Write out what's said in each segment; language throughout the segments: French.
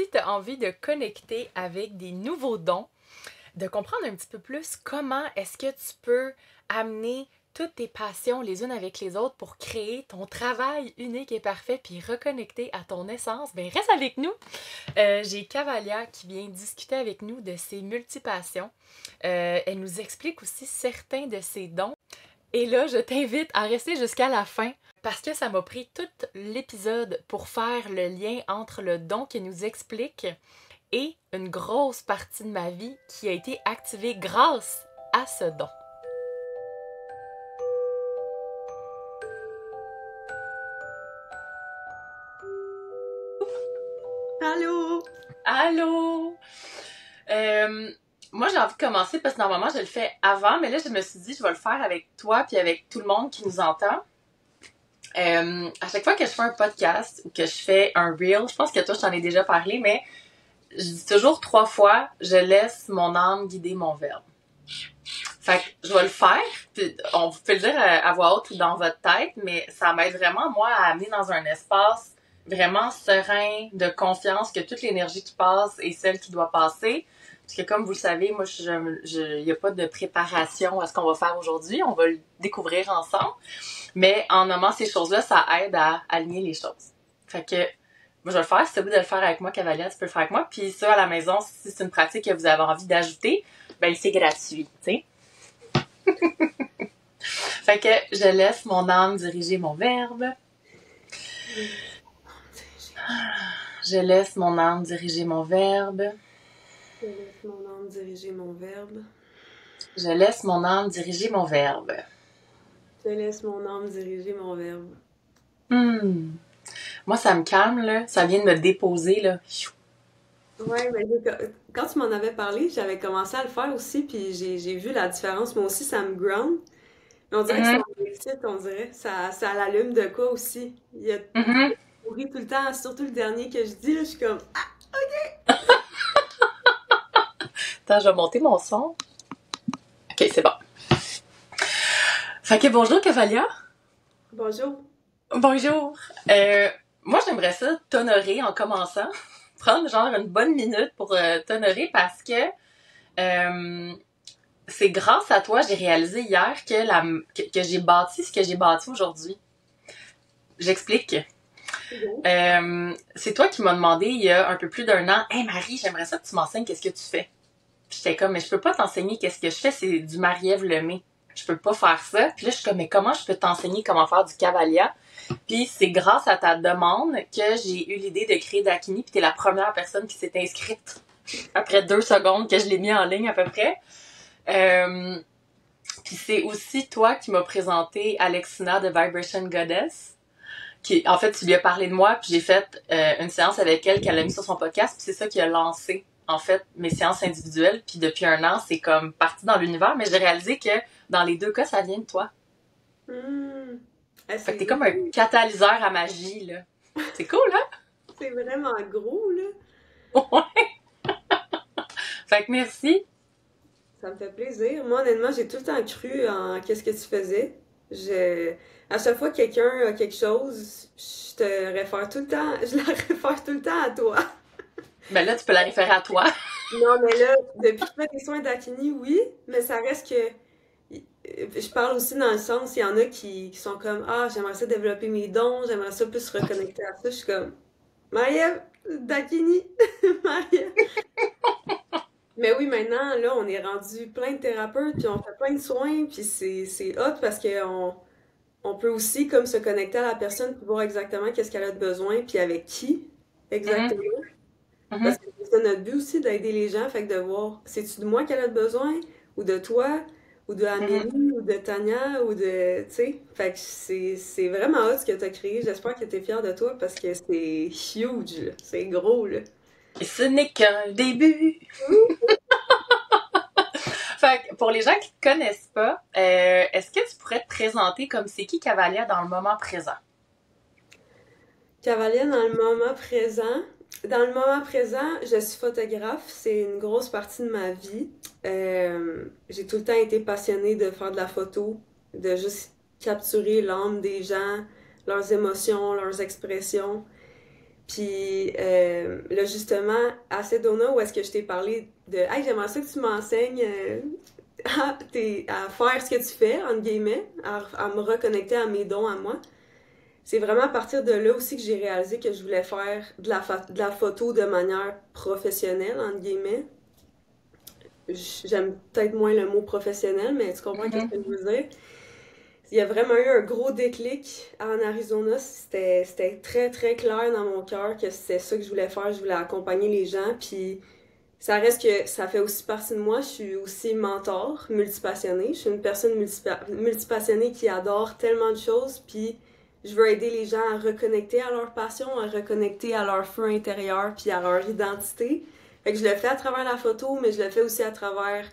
si tu as envie de connecter avec des nouveaux dons, de comprendre un petit peu plus comment est-ce que tu peux amener toutes tes passions les unes avec les autres pour créer ton travail unique et parfait puis reconnecter à ton essence, ben reste avec nous. J'ai Cavalia qui vient discuter avec nous de ses multipassions. Elle nous explique aussi certains de ses dons. Et là, je t'invite à rester jusqu'à la fin parce que ça m'a pris tout l'épisode pour faire le lien entre le don qu'elle nous explique et une grosse partie de ma vie qui a été activée grâce à ce don. Allô? Allô? Moi, j'ai envie de commencer parce que normalement, je le fais avant, mais là, je me suis dit, je vais le faire avec toi puis avec tout le monde qui nous entend. À chaque fois que je fais un podcast ou que je fais un reel, je pense que toi, je t'en ai déjà parlé, mais je dis toujours 3 fois, je laisse mon âme guider mon verbe. Fait que je vais le faire, puis on peut le dire à voix haute ou dans votre tête, mais ça m'aide vraiment, moi, à amener dans un espace vraiment serein, de confiance, que toute l'énergie qui passe est celle qui doit passer. Parce que comme vous le savez, moi, il n'y a pas de préparation à ce qu'on va faire aujourd'hui. On va le découvrir ensemble. Mais en nommant ces choses-là, ça aide à aligner les choses. Fait que, moi, je vais le faire. Si tu as envie de le faire avec moi, Cavalia, tu peux le faire avec moi. Puis ça, à la maison, si c'est une pratique que vous avez envie d'ajouter, ben c'est gratuit, tu sais. Fait que je laisse mon âme diriger mon verbe. Je laisse mon âme diriger mon verbe. Je laisse mon âme diriger mon verbe. Je laisse mon âme diriger mon verbe. Je laisse mon âme diriger mon verbe. Moi, ça me calme, là. Ça vient de me déposer, là. Ouais, mais quand tu m'en avais parlé, j'avais commencé à le faire aussi, puis j'ai vu la différence. Moi aussi, ça me ground. Mais on dirait que ça m'excite, on dirait. Ça l'allume de quoi aussi. Il y a pourri tout le temps, surtout le dernier que je dis, là, je suis comme « Ah, OK! » Attends, je vais monter mon son. OK, c'est bon. Fait que bonjour, Cavalia. Bonjour. Bonjour. Moi, j'aimerais ça t'honorer en commençant. Prendre genre une bonne minute pour t'honorer parce que c'est grâce à toi, j'ai réalisé hier que j'ai bâti ce que j'ai bâti aujourd'hui. J'explique. C'est toi qui m'as demandé il y a un peu plus d'1 an, « Hey Marie, j'aimerais ça que tu m'enseignes qu'est-ce que tu fais. » Puis j'étais comme, mais je peux pas t'enseigner qu'est-ce que je fais, c'est du Marie-Ève Lemay. Je peux pas faire ça. Puis là, je suis comme, mais comment je peux t'enseigner comment faire du Cavalia? Puis c'est grâce à ta demande que j'ai eu l'idée de créer Dakini, puis t'es la première personne qui s'est inscrite après 2 secondes que je l'ai mis en ligne à peu près. Puis c'est aussi toi qui m'as présenté Alexina de Vibration Goddess. En fait, tu lui as parlé de moi, puis j'ai fait une séance avec elle qu'elle a mis sur son podcast, puis c'est ça qui a lancé, en fait, mes séances individuelles. Puis depuis 1 an, c'est comme parti dans l'univers, mais j'ai réalisé que dans les 2 cas, ça vient de toi. Fait que t'es comme un catalyseur à magie, là. C'est cool, hein? C'est vraiment gros, là. Ouais! Fait que merci. Ça me fait plaisir. Moi, honnêtement, j'ai tout le temps cru en qu'est-ce que tu faisais. À chaque fois que quelqu'un a quelque chose, je la réfère tout le temps à toi. Ben là, tu peux la référer à toi. Non, mais là, depuis que je fais des soins d'Akini, oui, mais ça reste que... Je parle aussi dans le sens, il y en a qui sont comme « Ah, j'aimerais ça développer mes dons, j'aimerais ça plus se reconnecter à ça. » Je suis comme « Marie-Ève, Dakini, Marie-Ève. » Mais oui, maintenant, là, on est rendu plein de thérapeutes, puis on fait plein de soins, puis c'est hot parce on peut aussi comme se connecter à la personne pour voir exactement qu'est-ce qu'elle a de besoin, puis avec qui exactement. Parce que c'est notre but aussi d'aider les gens, fait que de voir, c'est-tu de moi qu'elle a de besoin, ou de toi, ou de Amélie, ou de Tania, ou de, tu sais, fait que c'est vraiment hot ce que t'as créé. J'espère que t'es fière de toi parce que c'est huge, là. C'est gros, là. Et ce n'est qu'un début. Fait que pour les gens qui te connaissent pas, est-ce que tu pourrais te présenter comme c'est qui Cavalia dans le moment présent? Cavalia dans le moment présent. Dans le moment présent, je suis photographe. C'est une grosse partie de ma vie. J'ai tout le temps été passionnée de faire de la photo, de juste capturer l'âme des gens, leurs émotions, leurs expressions. Puis là, justement, à Sedona, où est-ce que je t'ai parlé de Hey, j'aimerais ça que tu m'enseignes à faire ce que tu fais, entre guillemets, à me reconnecter à mes dons à moi. C'est vraiment à partir de là aussi que j'ai réalisé que je voulais faire de la photo de manière professionnelle, entre guillemets. J'aime peut-être moins le mot professionnel, mais tu comprends ce que je veux dire? Il y a vraiment eu un gros déclic en Arizona. C'était très, très clair dans mon cœur que c'était ça que je voulais faire. Je voulais accompagner les gens. Puis ça reste que ça fait aussi partie de moi. Je suis aussi mentor, multipassionnée. Je suis une personne multipassionnée qui adore tellement de choses. Puis je veux aider les gens à reconnecter à leur passion, à reconnecter à leur feu intérieur, puis à leur identité. Fait que je le fais à travers la photo, mais je le fais aussi à travers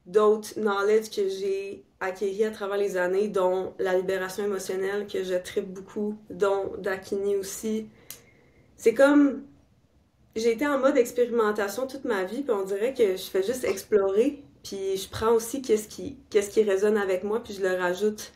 d'autres knowledge que j'ai acquis à travers les années, dont la libération émotionnelle, que je tripe beaucoup, dont Dakini aussi. C'est comme... J'ai été en mode expérimentation toute ma vie, puis on dirait que je fais juste explorer, puis je prends aussi qu'est-ce qui résonne avec moi, puis je le rajoute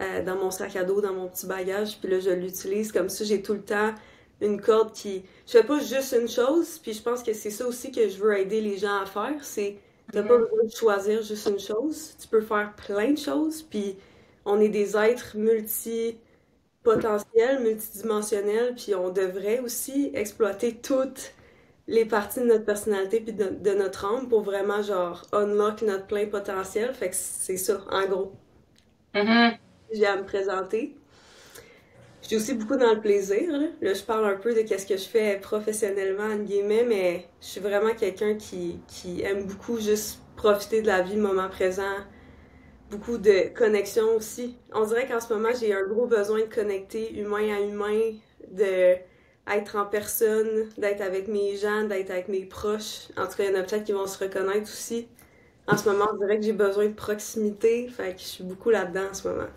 dans mon sac à dos, dans mon petit bagage, puis là, je l'utilise comme ça. J'ai tout le temps une corde qui... Je fais pas juste une chose, puis je pense que c'est ça aussi que je veux aider les gens à faire, c'est t'as pas besoin de choisir juste une chose, tu peux faire plein de choses, puis on est des êtres multipotentiels, multidimensionnels, puis on devrait aussi exploiter toutes les parties de notre personnalité puis de notre âme pour vraiment, genre, unlock notre plein potentiel. Fait que c'est ça, en gros. Mhm. J'ai à me présenter. Je suis aussi beaucoup dans le plaisir, là. Là, je parle un peu de qu'est-ce que je fais professionnellement, entre guillemets, mais je suis vraiment quelqu'un qui aime beaucoup juste profiter de la vie, moment présent, beaucoup de connexion aussi. On dirait qu'en ce moment, j'ai un gros besoin de connecter humain à humain, de être en personne, d'être avec mes gens, d'être avec mes proches. En tout cas, il y en a peut-être qui vont se reconnaître aussi. En ce moment, on dirait que j'ai besoin de proximité, fait que je suis beaucoup là-dedans en ce moment.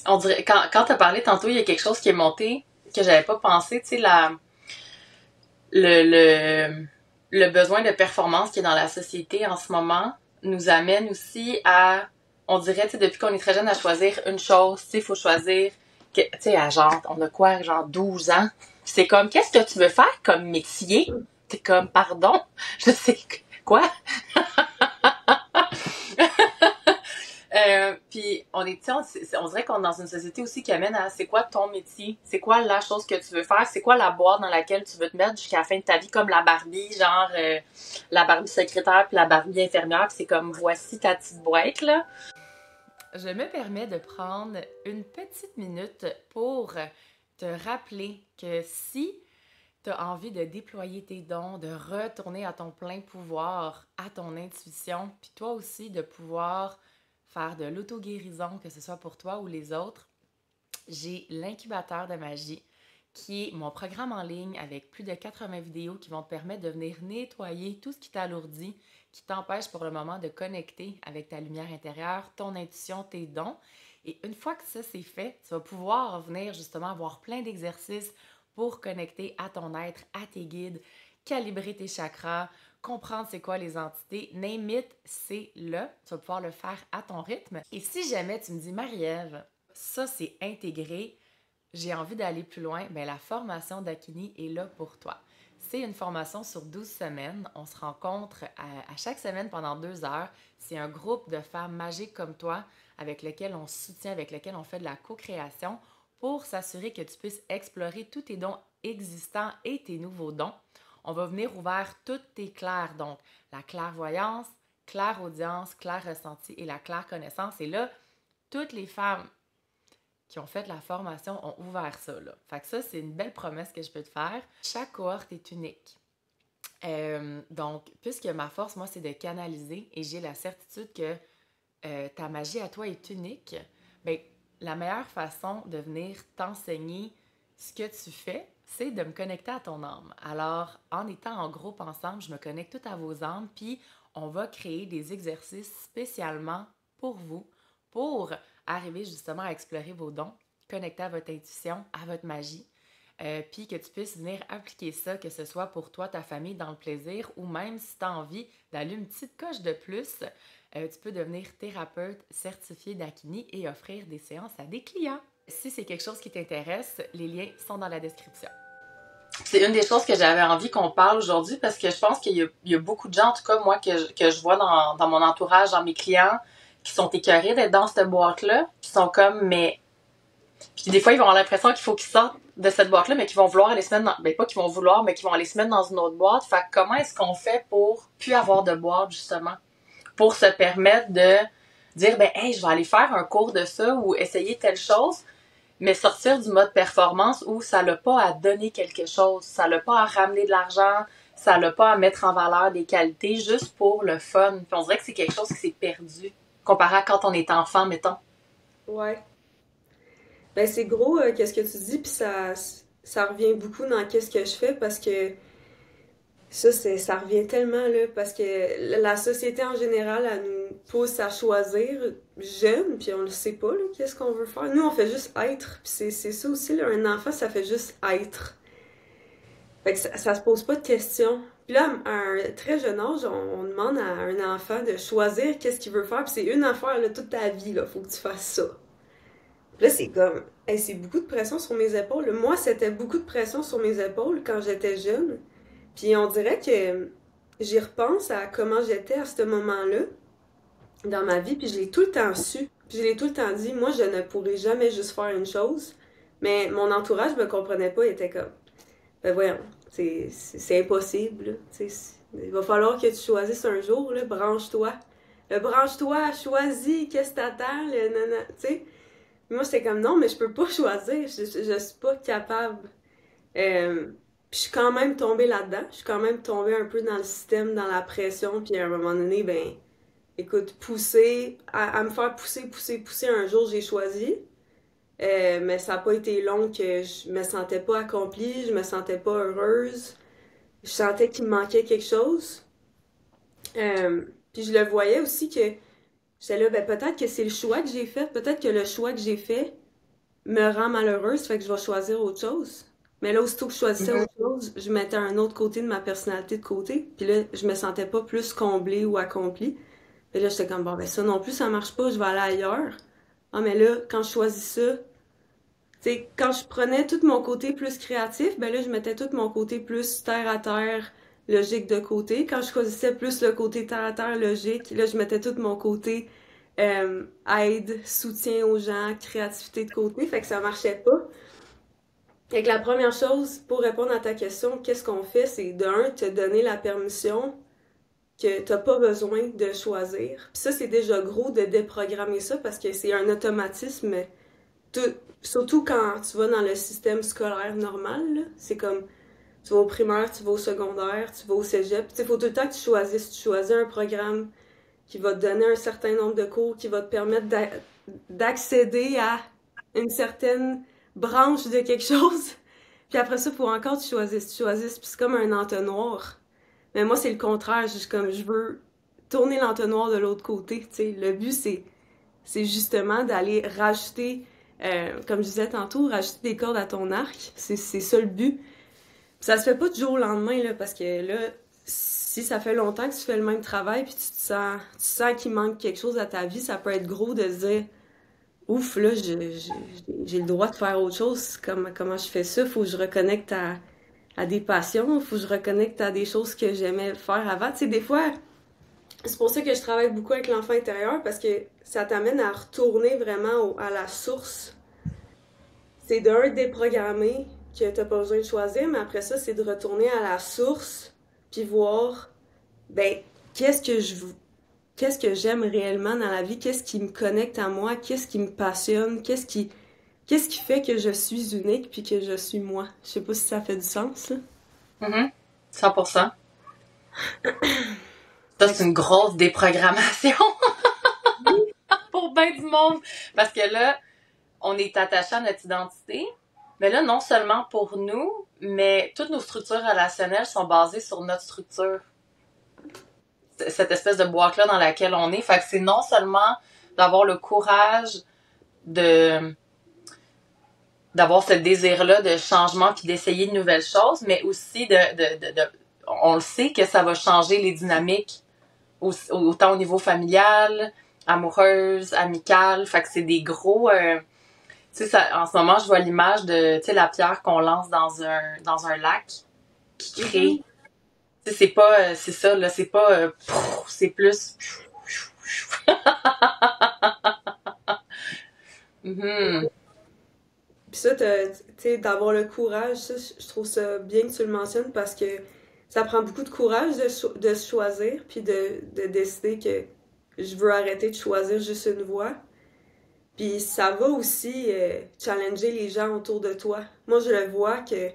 On dirait, quand t'as parlé tantôt, il y a quelque chose qui est monté que j'avais pas pensé, tu sais, le, le, le besoin de performance qui est dans la société en ce moment nous amène aussi à, on dirait, tu sais, depuis qu'on est très jeune, à choisir une chose, tu sais, il faut choisir, tu sais, à genre, on a quoi, genre 12 ans? C'est comme, qu'est-ce que tu veux faire comme métier? T'es comme, pardon, je sais quoi? Puis on est, on dirait qu'on est dans une société aussi qui amène à c'est quoi ton métier, c'est quoi la chose que tu veux faire, c'est quoi la boîte dans laquelle tu veux te mettre jusqu'à la fin de ta vie, comme la Barbie, genre la Barbie secrétaire puis la Barbie infirmière, puis c'est comme voici ta petite boîte là. Je me permets de prendre une petite minute pour te rappeler que si tu as envie de déployer tes dons, de retourner à ton plein pouvoir, à ton intuition, puis toi aussi de pouvoir faire de l'auto-guérison, que ce soit pour toi ou les autres, j'ai l'incubateur de magie qui est mon programme en ligne avec plus de 80 vidéos qui vont te permettre de venir nettoyer tout ce qui t'alourdit, qui t'empêche pour le moment de connecter avec ta lumière intérieure, ton intuition, tes dons. Et une fois que ça c'est fait, tu vas pouvoir venir justement avoir plein d'exercices pour connecter à ton être, à tes guides, calibrer tes chakras, comprendre c'est quoi les entités, name it, c'est là. Tu vas pouvoir le faire à ton rythme. Et si jamais tu me dis, Marie-Ève, ça c'est intégré, j'ai envie d'aller plus loin, bien la formation d'Akini est là pour toi. C'est une formation sur 12 semaines. On se rencontre à chaque semaine pendant 2 heures. C'est un groupe de femmes magiques comme toi avec lequel on se soutient, avec lequel on fait de la co-création pour s'assurer que tu puisses explorer tous tes dons existants et tes nouveaux dons. On va venir ouvrir toutes tes clairs, donc la clairvoyance, clairaudience, clair ressenti et la claire connaissance. Et là, toutes les femmes qui ont fait la formation ont ouvert ça, là. Fait que ça, c'est une belle promesse que je peux te faire. Chaque cohorte est unique. Donc, puisque ma force, moi, c'est de canaliser et j'ai la certitude que ta magie à toi est unique, bien, la meilleure façon de venir t'enseigner ce que tu fais, c'est de me connecter à ton âme. Alors, en étant en groupe ensemble, je me connecte tout à vos âmes, puis on va créer des exercices spécialement pour vous, pour arriver justement à explorer vos dons, connecter à votre intuition, à votre magie, puis que tu puisses venir appliquer ça, que ce soit pour toi, ta famille, dans le plaisir, ou même si tu as envie d'aller une petite coche de plus, tu peux devenir thérapeute certifié d'Akini et offrir des séances à des clients. Si c'est quelque chose qui t'intéresse, les liens sont dans la description. C'est une des choses que j'avais envie qu'on parle aujourd'hui parce que je pense qu'il y a beaucoup de gens, en tout cas moi, que je vois dans mon entourage, dans mes clients, qui sont écœurés d'être dans cette boîte-là, qui sont comme, mais... Puis des fois, ils vont avoir l'impression qu'il faut qu'ils sortent de cette boîte-là, mais qu'ils vont vouloir aller se mettre dans... Ben pas qu'ils vont vouloir, mais qu'ils vont aller se mettre dans une autre boîte. Fait que comment est-ce qu'on fait pour plus avoir de boîte, justement? Pour se permettre de dire, ben, hey, je vais aller faire un cours de ça ou essayer telle chose, mais sortir du mode performance où ça n'a pas à donner quelque chose, ça n'a pas à ramener de l'argent, ça n'a pas à mettre en valeur des qualités juste pour le fun. Puis on dirait que c'est quelque chose qui s'est perdu comparé à quand on est enfant, mettons. Ouais. Ben c'est gros, qu'est-ce que tu dis, puis ça revient beaucoup dans qu'est-ce que je fais parce que ça revient tellement là, parce que la société en général, elle nous pousse à choisir jeune, puis on le sait pas, là, qu'est-ce qu'on veut faire. Nous, on fait juste être, puis c'est ça aussi, là, un enfant, ça fait juste être. Fait que ça se pose pas de questions. Puis là, à un très jeune âge, on demande à un enfant de choisir qu'est-ce qu'il veut faire, puis c'est une affaire, là, toute ta vie, là, faut que tu fasses ça. Puis là, c'est comme, hey, c'est beaucoup de pression sur mes épaules. Moi, c'était beaucoup de pression sur mes épaules quand j'étais jeune. Puis on dirait que j'y repense à comment j'étais à ce moment-là dans ma vie, puis je l'ai tout le temps su. Puis je l'ai tout le temps dit, moi, je ne pourrais jamais juste faire une chose. Mais mon entourage me comprenait pas, il était comme, ben voyons, c'est impossible, là. Il va falloir que tu choisisses un jour, là, branche-toi. Branche-toi, choisis, qu'est-ce que t'attends, le nana, tu sais. Moi, c'était comme, non, mais je peux pas choisir, je suis pas capable. Puis je suis quand même tombée là-dedans. Je suis quand même tombée un peu dans le système, dans la pression. Puis à un moment donné, ben, écoute, à me faire pousser, un jour, j'ai choisi. Mais ça n'a pas été long que je me sentais pas accomplie, je me sentais pas heureuse. Je sentais qu'il me manquait quelque chose. Puis je le voyais aussi que j'étais là, ben peut-être que c'est le choix que j'ai fait, peut-être que le choix que j'ai fait me rend malheureuse, fait que je vais choisir autre chose. Mais là, aussitôt que je choisissais autre chose, je mettais un autre côté de ma personnalité de côté. Puis là, je me sentais pas plus comblée ou accomplie. Puis là, j'étais comme, bon, ben ça non plus, ça marche pas, je vais aller ailleurs. Ah, mais là, quand je choisis ça, tu sais, quand je prenais tout mon côté plus créatif, ben là, je mettais tout mon côté plus terre à terre, logique de côté. Quand je choisissais plus le côté terre à terre, logique, là, je mettais tout mon côté aide, soutien aux gens, créativité de côté. Fait que ça marchait pas. Fait que la première chose, pour répondre à ta question, qu'est-ce qu'on fait, c'est te donner la permission que t'as pas besoin de choisir. Puis ça, c'est déjà gros de déprogrammer ça parce que c'est un automatisme. Tout, surtout quand tu vas dans le système scolaire normal, là. C'est comme, tu vas au primaire, tu vas au secondaire, tu vas au cégep. Il faut tout le temps que tu choisisses. Tu choisis un programme qui va te donner un certain nombre de cours, qui va te permettre d'accéder à une certaine branche de quelque chose. Puis après ça, pour encore tu choisisses. Puis c'est comme un entonnoir. Mais moi, c'est le contraire. Je veux tourner l'entonnoir de l'autre côté. T'sais. Le but, c'est justement d'aller rajouter, comme je disais tantôt, rajouter des cordes à ton arc. C'est ça le but. Puis ça se fait pas du jour au lendemain, là, parce que là, si ça fait longtemps que tu fais le même travail, puis tu sens qu'il manque quelque chose à ta vie, ça peut être gros de se dire, ouf, là, j'ai le droit de faire autre chose. Comment je fais ça? Faut que je reconnecte à des passions, faut que je reconnecte à des choses que j'aimais faire avant. Tu sais, des fois, c'est pour ça que je travaille beaucoup avec l'enfant intérieur, parce que ça t'amène à retourner vraiment à la source. C'est d'un déprogrammer que t'as pas besoin de choisir, mais après ça, c'est de retourner à la source, puis voir, ben, qu'est-ce que j'aime réellement dans la vie, qu'est-ce qui me connecte à moi, qu'est-ce qui me passionne, qu'est-ce qui fait que je suis unique puis que je suis moi. Je sais pas si ça fait du sens, là. 100%. Ça, c'est une grosse déprogrammation pour ben du monde. Parce que là, on est attaché à notre identité. Mais là, non seulement pour nous, mais toutes nos structures relationnelles sont basées sur notre structure. Cette espèce de boîte-là dans laquelle on est. Fait que c'est non seulement d'avoir le courage d'avoir ce désir-là de changement puis d'essayer de nouvelles choses, mais aussi on le sait que ça va changer les dynamiques autant au niveau familial, amoureuse, amical. Fait que c'est des gros Tu sais, en ce moment, je vois l'image de, tu sais, la pierre qu'on lance dans un lac qui crée. Mhm. Tu sais, c'est pas, c'est ça, là, c'est pas, c'est plus. Mhm. Puis ça, tu sais, d'avoir le courage, ça, je trouve ça bien que tu le mentionnes parce que ça prend beaucoup de courage de se choisir, puis de décider que je veux arrêter de choisir juste une voie. Puis ça va aussi challenger les gens autour de toi. Moi, je le vois que, tu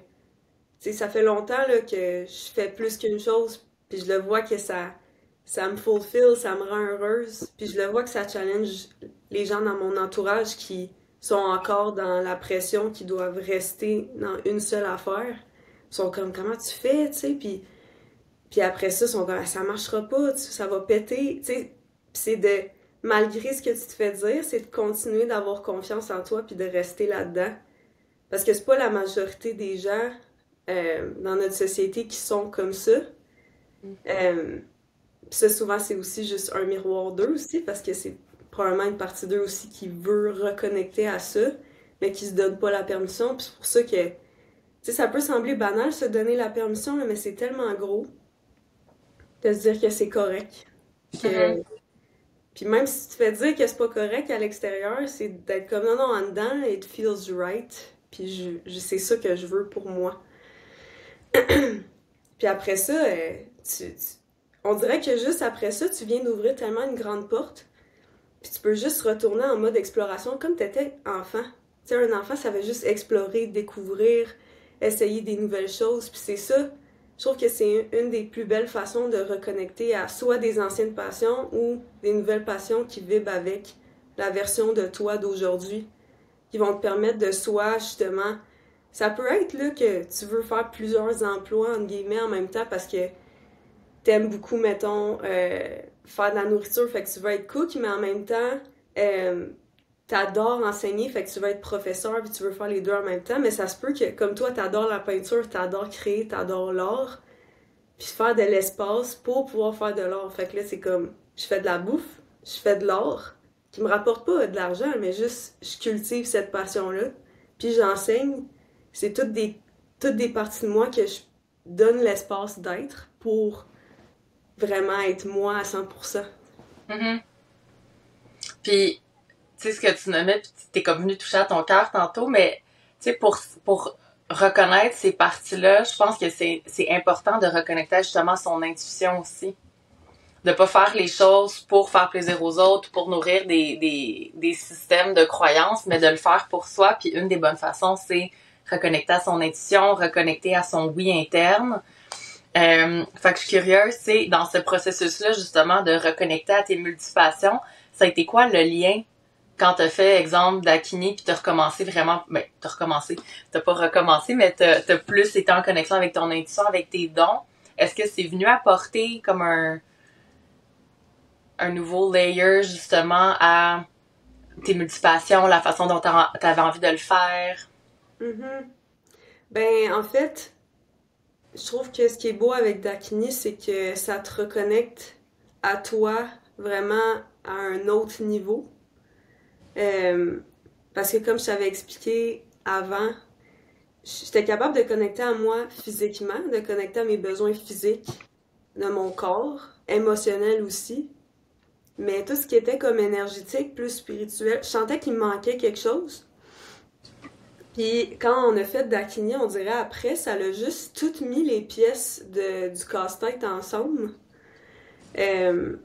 sais, ça fait longtemps là, que je fais plus qu'une chose, puis je le vois que ça me fulfill, ça me rend heureuse. Puis je le vois que ça challenge les gens dans mon entourage qui sont encore dans la pression, qui doivent rester dans une seule affaire. Ils sont comme, comment tu fais, tu sais? Puis après ça, ils sont comme, ça marchera pas, ça va péter, tu sais. Puis c'est de, malgré ce que tu te fais dire, c'est de continuer d'avoir confiance en toi puis de rester là-dedans. Parce que c'est pas la majorité des gens dans notre société qui sont comme ça. Euh, Puis ça, souvent, c'est aussi juste un miroir d'eux aussi, parce que c'est probablement une partie d'eux aussi qui veut reconnecter à ça, mais qui se donne pas la permission. Puis c'est pour ça que, tu sais, ça peut sembler banal, se donner la permission, là, mais c'est tellement gros de se dire que c'est correct. Mhm. Que... Puis même si tu te fais dire que c'est pas correct à l'extérieur, c'est d'être comme non, non, en dedans, it feels right. Puis c'est ça que je veux pour moi. Puis après ça, on dirait que juste après ça, tu viens d'ouvrir tellement une grande porte. Puis tu peux juste retourner en mode exploration comme t'étais enfant. Tu sais, un enfant, ça veut juste explorer, découvrir, essayer des nouvelles choses. Puis c'est ça, je trouve que c'est une des plus belles façons de reconnecter à soit des anciennes passions ou des nouvelles passions qui vibrent avec la version de toi d'aujourd'hui, qui vont te permettre de soit justement. Ça peut être là que tu veux faire plusieurs emplois, entre guillemets, en même temps parce que t'aimes beaucoup, mettons, faire de la nourriture, fait que tu veux être cook, mais en même temps, euh, t'adores enseigner, fait que tu veux être professeur, puis tu veux faire les deux en même temps, mais ça se peut que, comme toi, t'adores la peinture, t'adores créer, t'adores l'art, puis faire de l'espace pour pouvoir faire de l'art. Fait que là, c'est comme, je fais de la bouffe, je fais de l'art, qui me rapporte pas de l'argent, mais juste, je cultive cette passion-là, puis j'enseigne. C'est toutes des parties de moi que je donne l'espace d'être pour vraiment être moi à 100%. Mhm. Puis, tu sais, ce que tu nommais, puis t'es comme venu toucher à ton cœur tantôt, mais, tu sais, pour reconnaître ces parties-là, je pense que c'est important de reconnecter justement à son intuition aussi. De pas faire les choses pour faire plaisir aux autres, pour nourrir des systèmes de croyances, mais de le faire pour soi. Puis une des bonnes façons, c'est reconnecter à son intuition, reconnecter à son oui interne. Fait que je suis curieuse, c'est dans ce processus-là, justement, de reconnecter à tes multipassions, ça a été quoi le lien quand t'as fait, exemple, d'Akini, puis t'as recommencé vraiment, ben, t'as recommencé, t'as pas recommencé, mais t'as plus été en connexion avec ton intuition, avec tes dons. Est-ce que c'est venu apporter comme un nouveau layer, justement, à tes multipassions, la façon dont t'avais envie de le faire? Mhm. Ben, en fait, je trouve que ce qui est beau avec Dakini, c'est que ça te reconnecte à toi vraiment à un autre niveau. Euh, Parce que comme je t'avais expliqué avant, j'étais capable de connecter à moi physiquement, de connecter à mes besoins physiques de mon corps, émotionnel aussi. Mais tout ce qui était comme énergétique, plus spirituel, je sentais qu'il me manquait quelque chose. Puis quand on a fait Dakini, on dirait après, ça l'a juste toutes mis les pièces du casse-tête ensemble. Euh,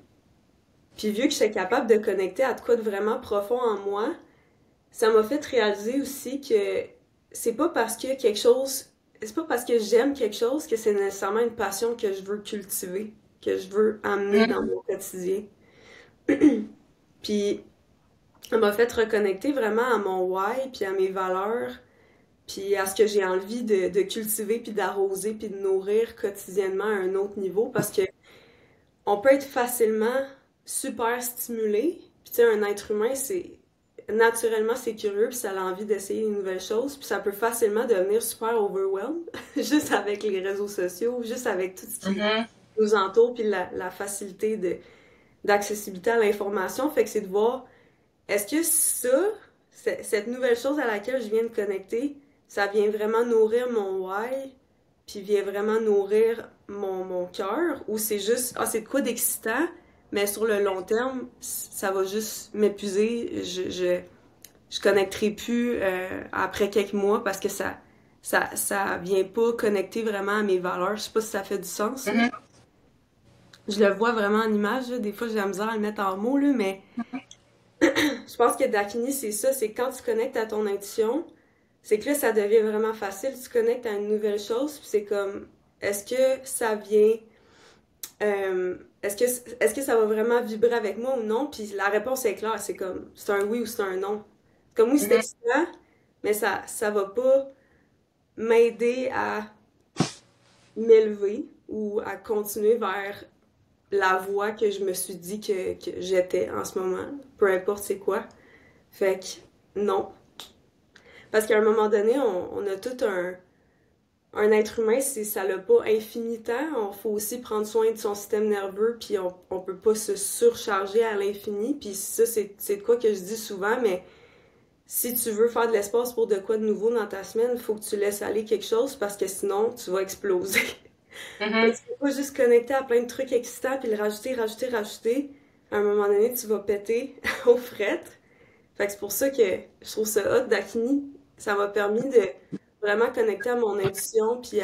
Puis vu que j'étais capable de connecter à de quoi de vraiment profond en moi, ça m'a fait réaliser aussi que c'est pas parce que quelque chose, c'est pas parce que j'aime quelque chose que c'est nécessairement une passion que je veux cultiver, que je veux amener dans Mm. mon quotidien. Puis ça m'a fait reconnecter vraiment à mon why, puis à mes valeurs, puis à ce que j'ai envie de cultiver, puis d'arroser, puis de nourrir quotidiennement à un autre niveau, parce que on peut être facilement super stimulé. Puis tu sais, un être humain, c'est naturellement c'est curieux, puis ça a envie d'essayer une nouvelle chose, puis ça peut facilement devenir super overwhelmed, juste avec les réseaux sociaux, juste avec tout ce qui Mhm. nous entoure, puis la facilité d'accessibilité à l'information. Fait que c'est de voir, est-ce que ça, cette nouvelle chose à laquelle je viens de connecter, ça vient vraiment nourrir mon why, puis vient vraiment nourrir mon cœur, ou c'est juste, ah, c'est de quoi d'excitant, mais sur le long terme, ça va juste m'épuiser. Je connecterai plus après quelques mois parce que ça vient pas connecter vraiment à mes valeurs. Je sais pas si ça fait du sens. Mhm. Je le vois vraiment en image, là. Des fois, j'ai la misère à le mettre en mots, là, mais je pense que Dakini, c'est ça, c'est quand tu connectes à ton intuition, c'est que là, ça devient vraiment facile. Tu connectes à une nouvelle chose, puis c'est comme, est-ce que ça vient, est-ce que ça va vraiment vibrer avec moi ou non? Puis la réponse est claire, c'est comme, c'est un oui ou c'est un non. Comme oui, c'est Mhm. excitant, mais ça va pas m'aider à m'élever ou à continuer vers la voie que je me suis dit que j'étais en ce moment, peu importe c'est quoi. Fait que non. Parce qu'à un moment donné, on a tout un être humain, si ça l'a pas infini temps, il faut aussi prendre soin de son système nerveux, puis on peut pas se surcharger à l'infini. Puis ça, c'est de quoi que je dis souvent, mais si tu veux faire de l'espace pour de quoi de nouveau dans ta semaine, il faut que tu laisses aller quelque chose parce que sinon, tu vas exploser. Fait que Mhm. tu peux pas juste connecter à plein de trucs excitants puis le rajouter, rajouter, rajouter. À un moment donné, tu vas péter aux frettes. Fait que c'est pour ça que je trouve ça hot, Dakini. Ça m'a permis de vraiment connecter à mon intuition puis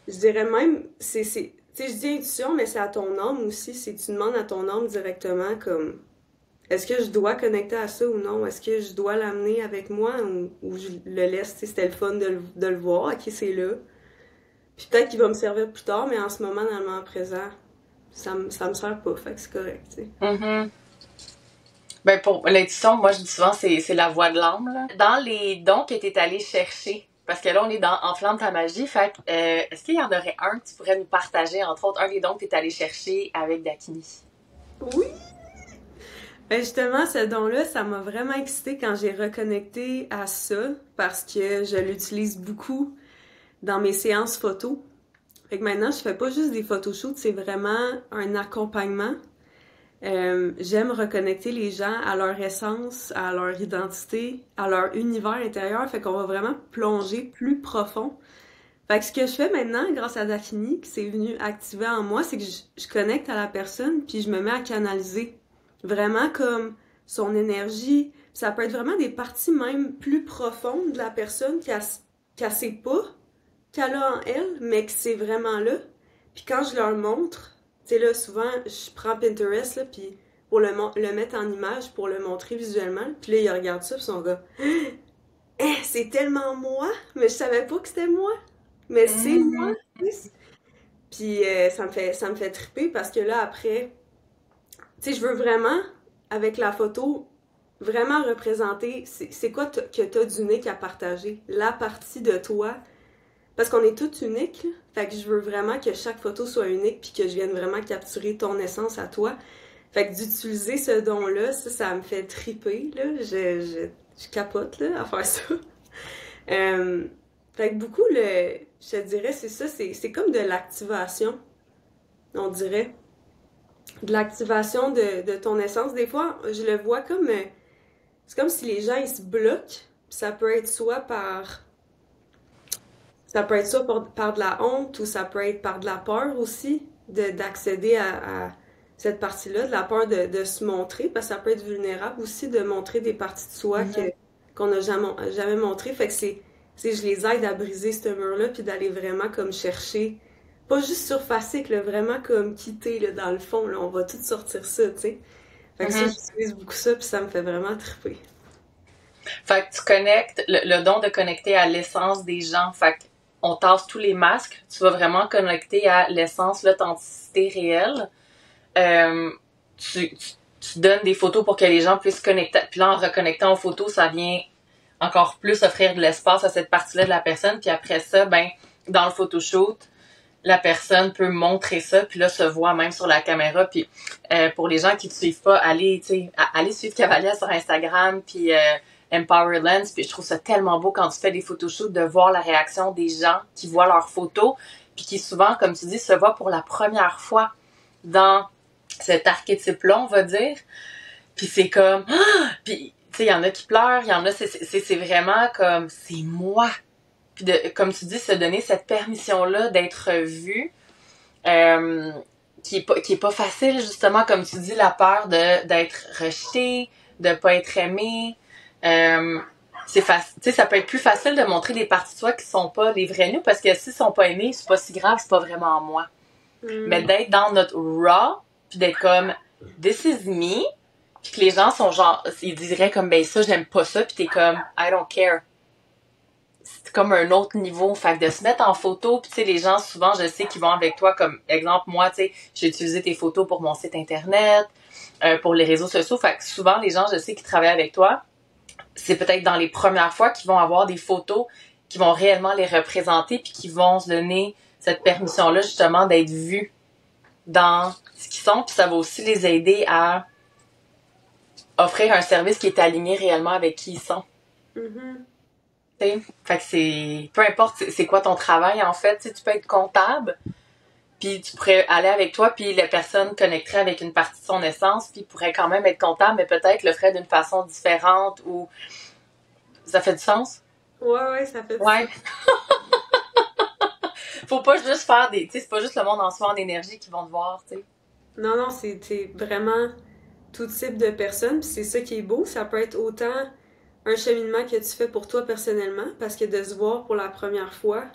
je dirais même, tu sais, je dis intuition, mais c'est à ton âme aussi. Si tu demandes à ton âme directement comme est-ce que je dois connecter à ça ou non? Est-ce que je dois l'amener avec moi ou je le laisse? Tu sais, c'était le fun de le voir. Ok, c'est là. Puis peut-être qu'il va me servir plus tard, mais en ce moment, dans le moment présent, ça me sert pas. Fait que c'est correct, tu sais. Mhm. Ben pour l'intuition, moi je dis souvent c'est la voix de l'âme là. Dans les dons que t'es allé chercher, parce que là on est dans Enflamme ta magie, fait que, est-ce qu'il y en aurait un que tu pourrais nous partager, entre autres un des dons que t'es allé chercher avec Dakini? Oui! Ben justement, ce don-là, ça m'a vraiment excitée quand j'ai reconnecté à ça, parce que je l'utilise beaucoup dans mes séances photos. Fait que maintenant, je fais pas juste des photoshoots, c'est vraiment un accompagnement. J'aime reconnecter les gens à leur essence, à leur identité, à leur univers intérieur. Fait qu'on va vraiment plonger plus profond. Fait que ce que je fais maintenant, grâce à Daphne, qui s'est venu activer en moi, c'est que je connecte à la personne, puis je me mets à canaliser. Vraiment comme son énergie. Ça peut être vraiment des parties même plus profondes de la personne qu'elle sait pas, qu'elle a en elle, mais que c'est vraiment là. Puis quand je leur montre, tu sais là, souvent, je prends Pinterest, là, puis pour le mettre en image, pour le montrer visuellement, puis là, ils regardent ça, puis ils sont gars, eh, c'est tellement moi, mais je savais pas que c'était moi. Mais c'est moi, Mhm. tu sais. Puis ça me fait triper parce que là, après, tu sais, je veux vraiment, avec la photo, vraiment représenter c'est quoi que t'as d'unique à partager. La partie de toi. Parce qu'on est tous uniques, là. Fait que je veux vraiment que chaque photo soit unique puis que je vienne vraiment capturer ton essence à toi. Fait que d'utiliser ce don-là, ça me fait triper, là. Je capote, là, à faire ça. Euh, fait que beaucoup, je te dirais, c'est ça, c'est comme de l'activation, on dirait. De l'activation de ton essence. Des fois, je le vois comme... c'est comme si les gens, ils se bloquent. Ça peut être soit par... Ça peut être soit par de la honte ou ça peut être par de la peur aussi d'accéder à cette partie-là, de la peur de se montrer, parce que ça peut être vulnérable aussi de montrer des parties de soi Mhm. qu'on n'a jamais montrées. Fait que je les aide à briser ce mur-là puis d'aller vraiment comme chercher, pas juste surfacer, là, vraiment comme quitter là, dans le fond, là, on va tout sortir ça, tu sais. Fait que ça, Mhm. j'utilise beaucoup ça puis ça me fait vraiment triper. Fait que tu connectes le don de connecter à l'essence des gens. Fait que on tasse tous les masques. Tu vas vraiment connecter à l'essence, l'authenticité réelle. Euh, tu donnes des photos pour que les gens puissent connecter. Puis là, en reconnectant aux photos, ça vient encore plus offrir de l'espace à cette partie-là de la personne. Puis après ça, ben, dans le photoshoot, la personne peut montrer ça, puis là, se voit même sur la caméra. Puis pour les gens qui ne te suivent pas, allez suivre Cavalia sur Instagram, puis Empower Lens. Puis je trouve ça tellement beau quand tu fais des photoshoots de voir la réaction des gens qui voient leurs photos, puis qui souvent, comme tu dis, se voient pour la première fois dans cet archétype-là, on va dire. Puis c'est comme, ah! Puis tu sais, il y en a qui pleurent, il y en a, c'est vraiment comme, c'est moi. Puis comme tu dis, se donner cette permission-là d'être vu, qui est pas facile, justement, comme tu dis, la peur d'être rejeté, de pas être aimé. C'est facile, tu sais, ça peut être plus facile de montrer des parties de soi qui sont pas les vrais nous, parce que s'ils sont pas aimés, c'est pas si grave, c'est pas vraiment moi. Mais d'être dans notre raw, puis d'être comme, this is me, puis que les gens sont genre, ils diraient comme, ben ça, j'aime pas ça, puis t'es comme, I don't care. C'est comme un autre niveau. Fait que de se mettre en photo, puis tu sais, les gens, souvent, je sais qu'ils vont avec toi, comme exemple, moi, tu sais, j'ai utilisé tes photos pour mon site internet, pour les réseaux sociaux. Fait que souvent, les gens, je sais, qui travaillent avec toi, c'est peut-être dans les premières fois qu'ils vont avoir des photos qui vont réellement les représenter, puis qui vont se donner cette permission-là, justement, d'être vus dans ce qu'ils sont, puis ça va aussi les aider à offrir un service qui est aligné réellement avec qui ils sont. T'sais? Fait que c'est... Peu importe c'est quoi ton travail, en fait, tu peux être comptable, puis tu pourrais aller avec toi, puis la personne connecterait avec une partie de son essence, puis pourrait quand même être comptable, mais peut-être le ferait d'une façon différente, ou... Ça fait du sens? Ouais, ça fait du sens. Ouais. Faut pas juste faire des... Tu sais, c'est pas juste le monde en soi en énergie qui vont te voir, tu sais. Non, c'est vraiment tout type de personnes, puis c'est ça qui est beau. Ça peut être autant un cheminement que tu fais pour toi personnellement, parce que de se voir pour la première fois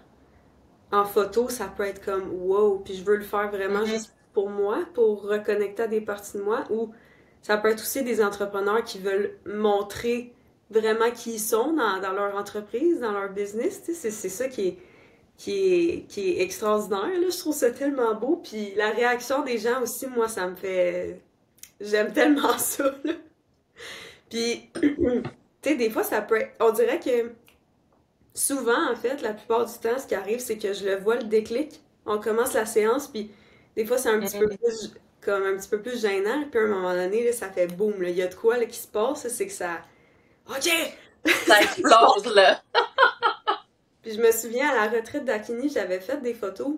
en photo, ça peut être comme wow, puis je veux le faire vraiment juste pour moi, pour reconnecter à des parties de moi, ou ça peut être aussi des entrepreneurs qui veulent montrer vraiment qui ils sont dans leur entreprise, dans leur business, tu sais, c'est ça qui est extraordinaire, là, je trouve ça tellement beau, puis la réaction des gens aussi, moi, ça me fait... J'aime tellement ça, là. Puis, tu sais, des fois, ça peut être... On dirait que souvent, en fait, la plupart du temps, ce qui arrive, c'est que je le vois, le déclic. On commence la séance, puis des fois, c'est un petit peu plus... comme un petit peu plus gênant, puis à un moment donné, là, ça fait boum, là. Il y a de quoi, là, qui se passe, c'est que ça... OK! Ça explose, là! Puis je me souviens, à la retraite d'Akini, j'avais fait des photos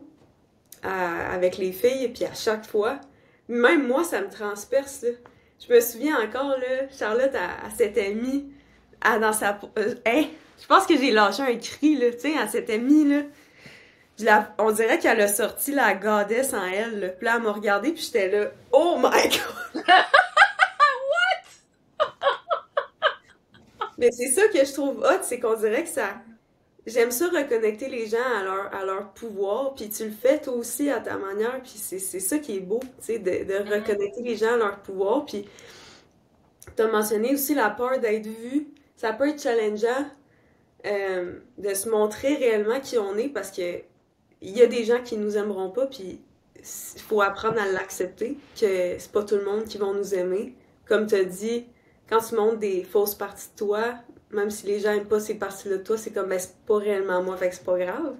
avec les filles, puis à chaque fois, même moi, ça me transperce, là. Je me souviens encore, là, Charlotte, elle s'était mise dans sa... je pense que j'ai lâché un cri, là, tu sais, elle s'était mise, là. On dirait qu'elle a sorti la goddess en elle, là. Puis là, elle m'a regardée, puis j'étais là, oh my god! What? Mais c'est ça que je trouve hot, c'est qu'on dirait que ça... J'aime ça reconnecter les gens à leur pouvoir, puis tu le fais toi aussi à ta manière, puis c'est ça qui est beau, tu sais, de reconnecter les gens à leur pouvoir, puis t'as mentionné aussi la peur d'être vu, ça peut être challengeant de se montrer réellement qui on est, parce que il y a des gens qui nous aimeront pas, puis il faut apprendre à l'accepter, que c'est pas tout le monde qui va nous aimer. Comme t'as dit, quand tu montres des fausses parties de toi, même si les gens aiment pas ces parties-là de toi, c'est comme, ben, c'est pas réellement moi, fait que c'est pas grave.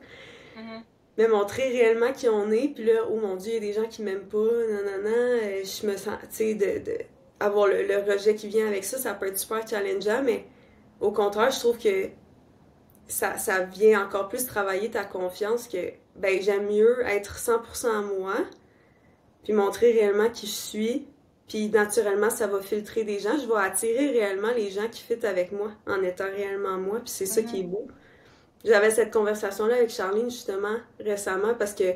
Mais montrer réellement qui on est, puis là, oh mon Dieu, il y a des gens qui m'aiment pas, nanana, je me sens, tu sais, avoir le rejet qui vient avec ça, ça peut être super challengeant, mais au contraire, je trouve que ça vient encore plus travailler ta confiance que, ben, j'aime mieux être 100% moi, puis montrer réellement qui je suis, puis naturellement, ça va filtrer des gens. Je vais attirer réellement les gens qui fit avec moi, en étant réellement moi, puis c'est ça qui est beau. J'avais cette conversation-là avec Charline, justement, récemment, parce que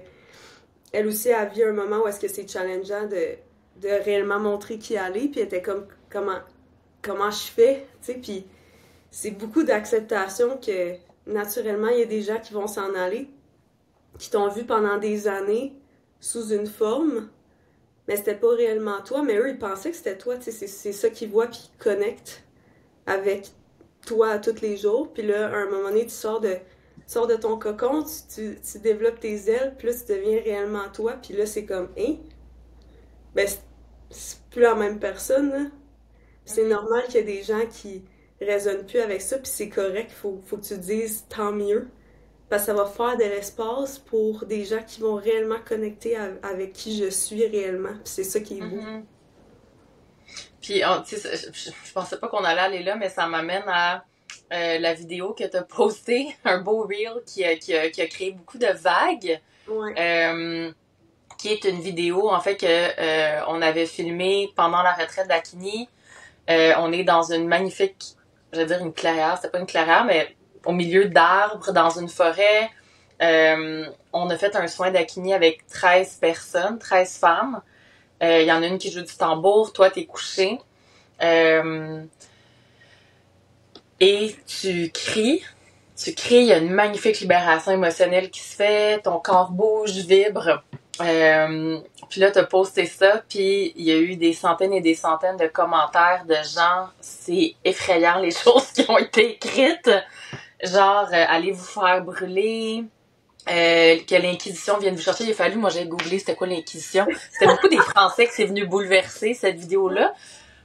elle aussi a vu un moment où est-ce que c'est challengeant de réellement montrer qui elle est, puis elle était comme, comment je fais, tu sais, puis c'est beaucoup d'acceptation que, naturellement, il y a des gens qui vont s'en aller, qui t'ont vu pendant des années sous une forme, mais c'était pas réellement toi, mais eux, ils pensaient que c'était toi, tu sais, c'est ça qu'ils voient, puis ils connectent avec toi à tous les jours, puis là, à un moment donné, tu sors de ton cocon, tu développes tes ailes, puis là, tu deviens réellement toi, puis là, c'est comme, hein? Ben, c'est plus la même personne, là. C'est normal qu'il y ait des gens qui résonnent plus avec ça, puis c'est correct, faut que tu dises tant mieux. Parce que ça va faire de l'espace pour des gens qui vont réellement connecter avec qui je suis réellement. Puis c'est ça qui est beau. Puis, tu sais, je pensais pas qu'on allait aller là, mais ça m'amène à la vidéo que t'as postée, un beau reel qui a créé beaucoup de vagues. Ouais. Qui est une vidéo, en fait, que on avait filmée pendant la retraite d'Akini. On est dans une magnifique, je veux dire une clairière, c'était pas une clairière, mais au milieu d'arbres, dans une forêt. On a fait un soin d'aquini avec 13 personnes, 13 femmes. Il y en a une qui joue du tambour, toi t'es couché. Et tu cries, il y a une magnifique libération émotionnelle qui se fait, ton corps bouge, vibre. Puis là, t'as posté ça, puis il y a eu des centaines et des centaines de commentaires de gens. C'est effrayant les choses qui ont été écrites. Genre, allez vous faire brûler, que l'Inquisition vienne vous chercher. Il a fallu, moi j'ai googlé c'était quoi l'Inquisition. C'était beaucoup des Français que c'est venu bouleverser cette vidéo-là.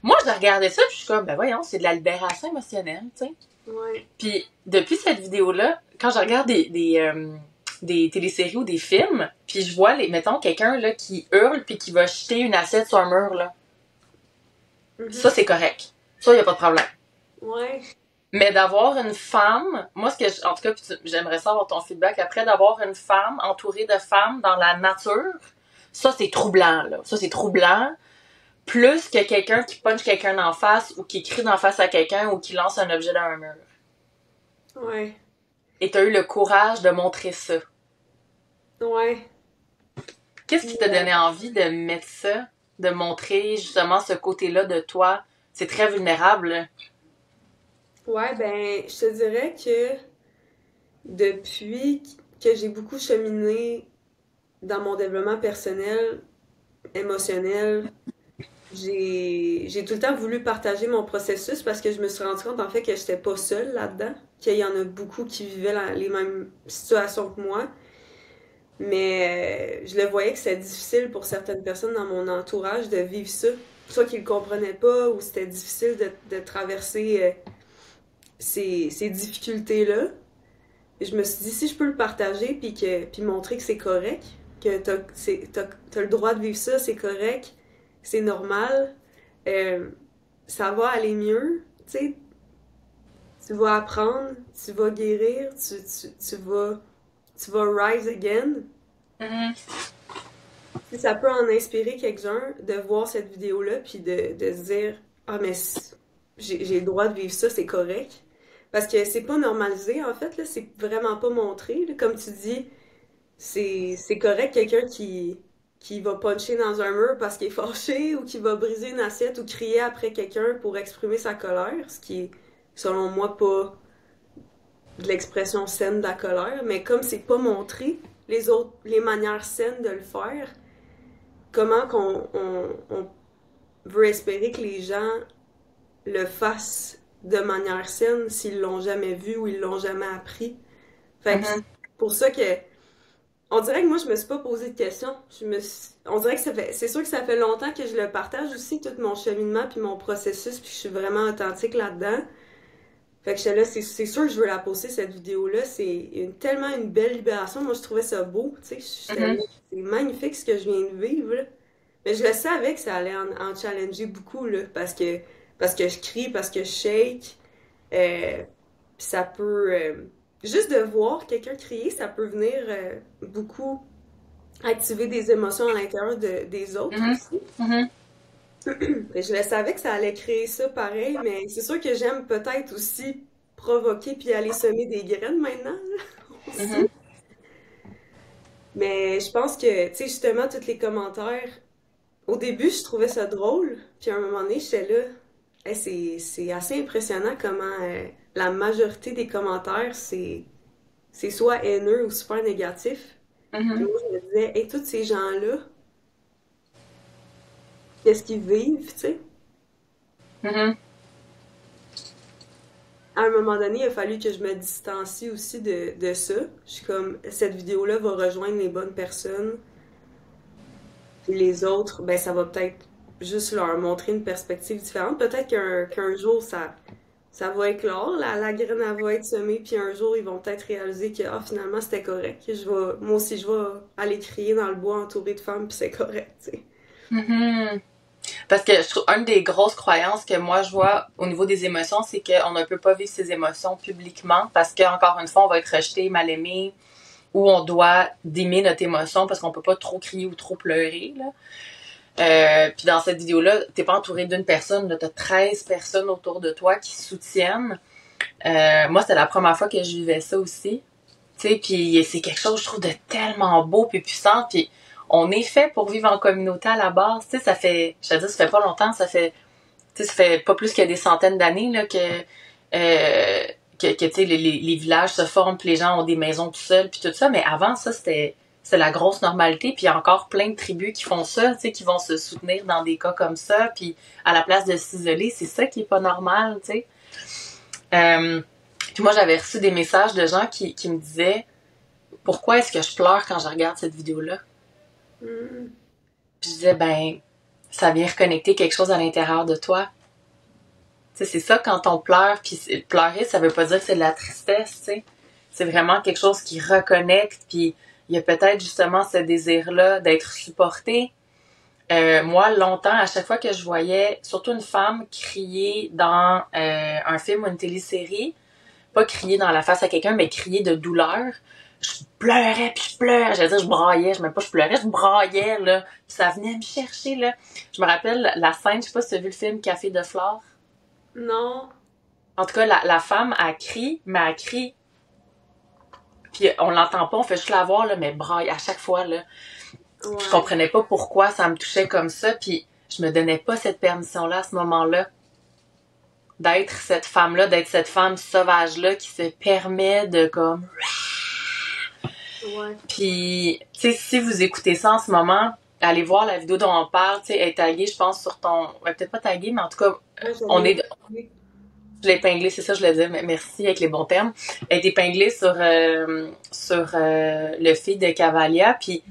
Moi, je regardais ça, puis je suis comme, ben voyons, c'est de la libération émotionnelle, tu sais. Ouais. Puis depuis cette vidéo-là, quand je regarde des téléséries ou des films, puis je vois, mettons, quelqu'un là qui hurle puis qui va jeter une assiette sur un mur, là. Ça, c'est correct. Ça, y a pas de problème. Ouais. Mais d'avoir une femme, moi, en tout cas, j'aimerais savoir ton feedback après, d'avoir une femme entourée de femmes dans la nature, ça, c'est troublant, là. Ça, c'est troublant. Plus que quelqu'un qui punch quelqu'un d'en face ou qui crie d'en face à quelqu'un ou qui lance un objet dans un mur. Ouais. Et t'as eu le courage de montrer ça. Ouais. Qu'est-ce qui t'a donné envie de mettre ça, de montrer justement ce côté-là de toi? C'est très vulnérable. Ouais, ben, je te dirais que depuis que j'ai beaucoup cheminé dans mon développement personnel, émotionnel, j'ai tout le temps voulu partager mon processus parce que je me suis rendu compte en fait que j'étais pas seule là-dedans, qu'il y en a beaucoup qui vivaient les mêmes situations que moi. Mais je le voyais que c'était difficile pour certaines personnes dans mon entourage de vivre ça. Soit qu'ils le comprenaient pas ou c'était difficile de traverser ces difficultés-là. Et je me suis dit, si je peux le partager puis montrer que c'est correct, que t'as le droit de vivre ça, c'est correct, c'est normal, euh, ça va aller mieux, tu sais, tu vas apprendre, tu vas guérir, tu vas rise again. Si ça peut en inspirer quelqu'un de voir cette vidéo-là puis de se dire, ah, mais j'ai le droit de vivre ça, c'est correct. Parce que c'est pas normalisé, en fait, là, c'est vraiment pas montré. Là. Comme tu dis, c'est correct quelqu'un qui va puncher dans un mur parce qu'il est fâché ou qui va briser une assiette ou crier après quelqu'un pour exprimer sa colère, ce qui est, selon moi, pas de l'expression saine de la colère. Mais comme c'est pas montré, les manières saines de le faire, comment on veut espérer que les gens le fassent de manière saine s'ils l'ont jamais vu ou ils l'ont jamais appris. Fait que c'est pour ça que on dirait que moi je me suis pas posé de questions. On dirait que c'est sûr que ça fait longtemps que je le partage aussi tout mon cheminement puis mon processus puis je suis vraiment authentique là-dedans. Fait que j'étais là, c'est sûr que je veux la poster cette vidéo-là. C'est tellement une belle libération. Moi je trouvais ça beau, tu sais. C'est magnifique ce que je viens de vivre. Là. Mais je le savais que ça allait en challenger beaucoup, là, parce que je crie, parce que je shake. Puis ça peut... juste de voir quelqu'un crier, ça peut venir beaucoup activer des émotions à l'intérieur des autres aussi. Je le savais que ça allait créer ça pareil, mais c'est sûr que j'aime peut-être aussi provoquer puis aller semer des graines maintenant, là, aussi. Mais je pense que, tu sais, justement, tous les commentaires... Au début, je trouvais ça drôle, puis à un moment donné, j'étais là. Hey, c'est assez impressionnant comment la majorité des commentaires, c'est soit haineux ou super négatif. Puis moi, je me disais, hey, tous ces gens-là, qu'est-ce qu'ils vivent, tu sais? À un moment donné, il a fallu que je me distancie aussi de ça. Je suis comme, cette vidéo-là va rejoindre les bonnes personnes. Puis les autres, ben ça va peut-être juste leur montrer une perspective différente. Peut-être qu'un jour, ça va éclore, la graine elle va être semée, puis un jour, ils vont peut-être réaliser que ah, finalement, c'était correct. Moi aussi, je vais aller crier dans le bois entouré de femmes, puis c'est correct, tu sais. Parce que je trouve une des grosses croyances que moi je vois au niveau des émotions, c'est qu'on ne peut pas vivre ses émotions publiquement parce qu'encore une fois, on va être rejeté, mal aimé, ou on doit dimmer notre émotion parce qu'on peut pas trop crier ou trop pleurer, là. Puis dans cette vidéo-là, t'es pas entouré d'une personne, là, t'as 13 personnes autour de toi qui soutiennent. Moi, c'était la première fois que je vivais ça aussi. Tu sais, puis c'est quelque chose, je trouve, de tellement beau puis puissant. Puis on est fait pour vivre en communauté à la base. Tu sais, ça fait, je te dis, ça fait pas longtemps, ça fait pas plus que des centaines d'années là que tu sais, les villages se forment, puis les gens ont des maisons tout seuls, puis tout ça. Mais avant, ça, c'était la grosse normalité. Puis il y a encore plein de tribus qui font ça, tu sais, qui vont se soutenir dans des cas comme ça. Puis à la place de s'isoler, c'est ça qui est pas normal, tu sais. Puis moi, j'avais reçu des messages de gens qui me disaient « Pourquoi est-ce que je pleure quand je regarde cette vidéo-là? » Puis je disais « Ben, ça vient reconnecter quelque chose à l'intérieur de toi. » Tu sais, c'est ça quand on pleure, puis pleurer, ça veut pas dire que c'est de la tristesse, tu sais. C'est vraiment quelque chose qui reconnecte, puis il y a peut-être justement ce désir-là d'être supporté. Moi, longtemps, à chaque fois que je voyais surtout une femme crier dans un film ou une télésérie, pas crier dans la face à quelqu'un, mais crier de douleur, je pleurais, puis je pleurais. J'allais dire, je braillais. Je pleurais, je braillais, là. Puis ça venait me chercher, là. Je me rappelle la scène, je sais pas si tu as vu le film Café de Flore. Non. En tout cas, la femme, elle crie, mais elle crie. Puis on l'entend pas, on fait juste la voir, là, mais braille à chaque fois, là. Ouais. Je comprenais pas pourquoi ça me touchait comme ça, puis je me donnais pas cette permission-là à ce moment-là. D'être cette femme-là, d'être cette femme sauvage-là qui se permet de comme... Ouais. Puis, tu sais, si vous écoutez ça en ce moment, allez voir la vidéo dont on parle, tu sais, elle est taguée, je pense, sur ton... Ouais, peut-être pas taguée, mais en tout cas, on est... Je l'ai épinglée, c'est ça, je le dis, merci avec les bons termes. Elle est épinglée sur le feed de Cavalia, puis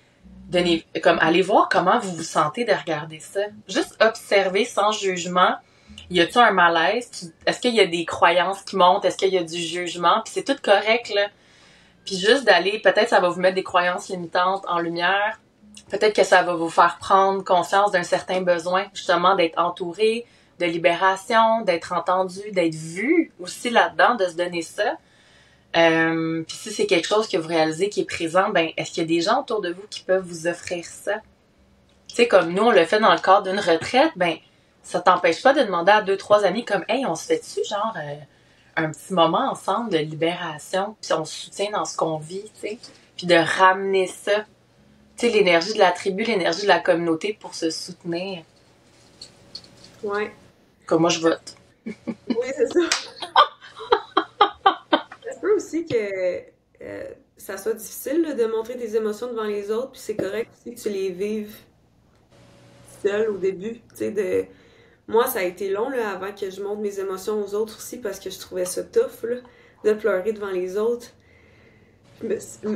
comme allez voir comment vous vous sentez de regarder ça. Juste observer sans jugement. Y a-t-il un malaise? Est-ce qu'il y a des croyances qui montent? Est-ce qu'il y a du jugement? Puis c'est tout correct, là. Puis juste d'aller, peut-être ça va vous mettre des croyances limitantes en lumière. Peut-être que ça va vous faire prendre conscience d'un certain besoin, justement, d'être entouré, de libération, d'être entendu, d'être vu aussi là-dedans, de se donner ça. Puis si c'est quelque chose que vous réalisez qui est présent, ben est-ce qu'il y a des gens autour de vous qui peuvent vous offrir ça? Tu sais, comme nous, on le fait dans le cadre d'une retraite, ben ça t'empêche pas de demander à 2-3 amis comme « Hey, on se fait-tu genre un petit moment ensemble de libération, puis on se soutient dans ce qu'on vit, tu sais? » Puis de ramener ça. Tu sais, l'énergie de la tribu, l'énergie de la communauté pour se soutenir. Ouais. Comme moi, je vote. Oui, c'est ça. Ça se peut aussi que ça soit difficile là, de montrer tes émotions devant les autres, puis c'est correct aussi que tu les vives seul au début. Tu sais, moi, ça a été long là, avant que je montre mes émotions aux autres aussi parce que je trouvais ça tough là, de pleurer devant les autres.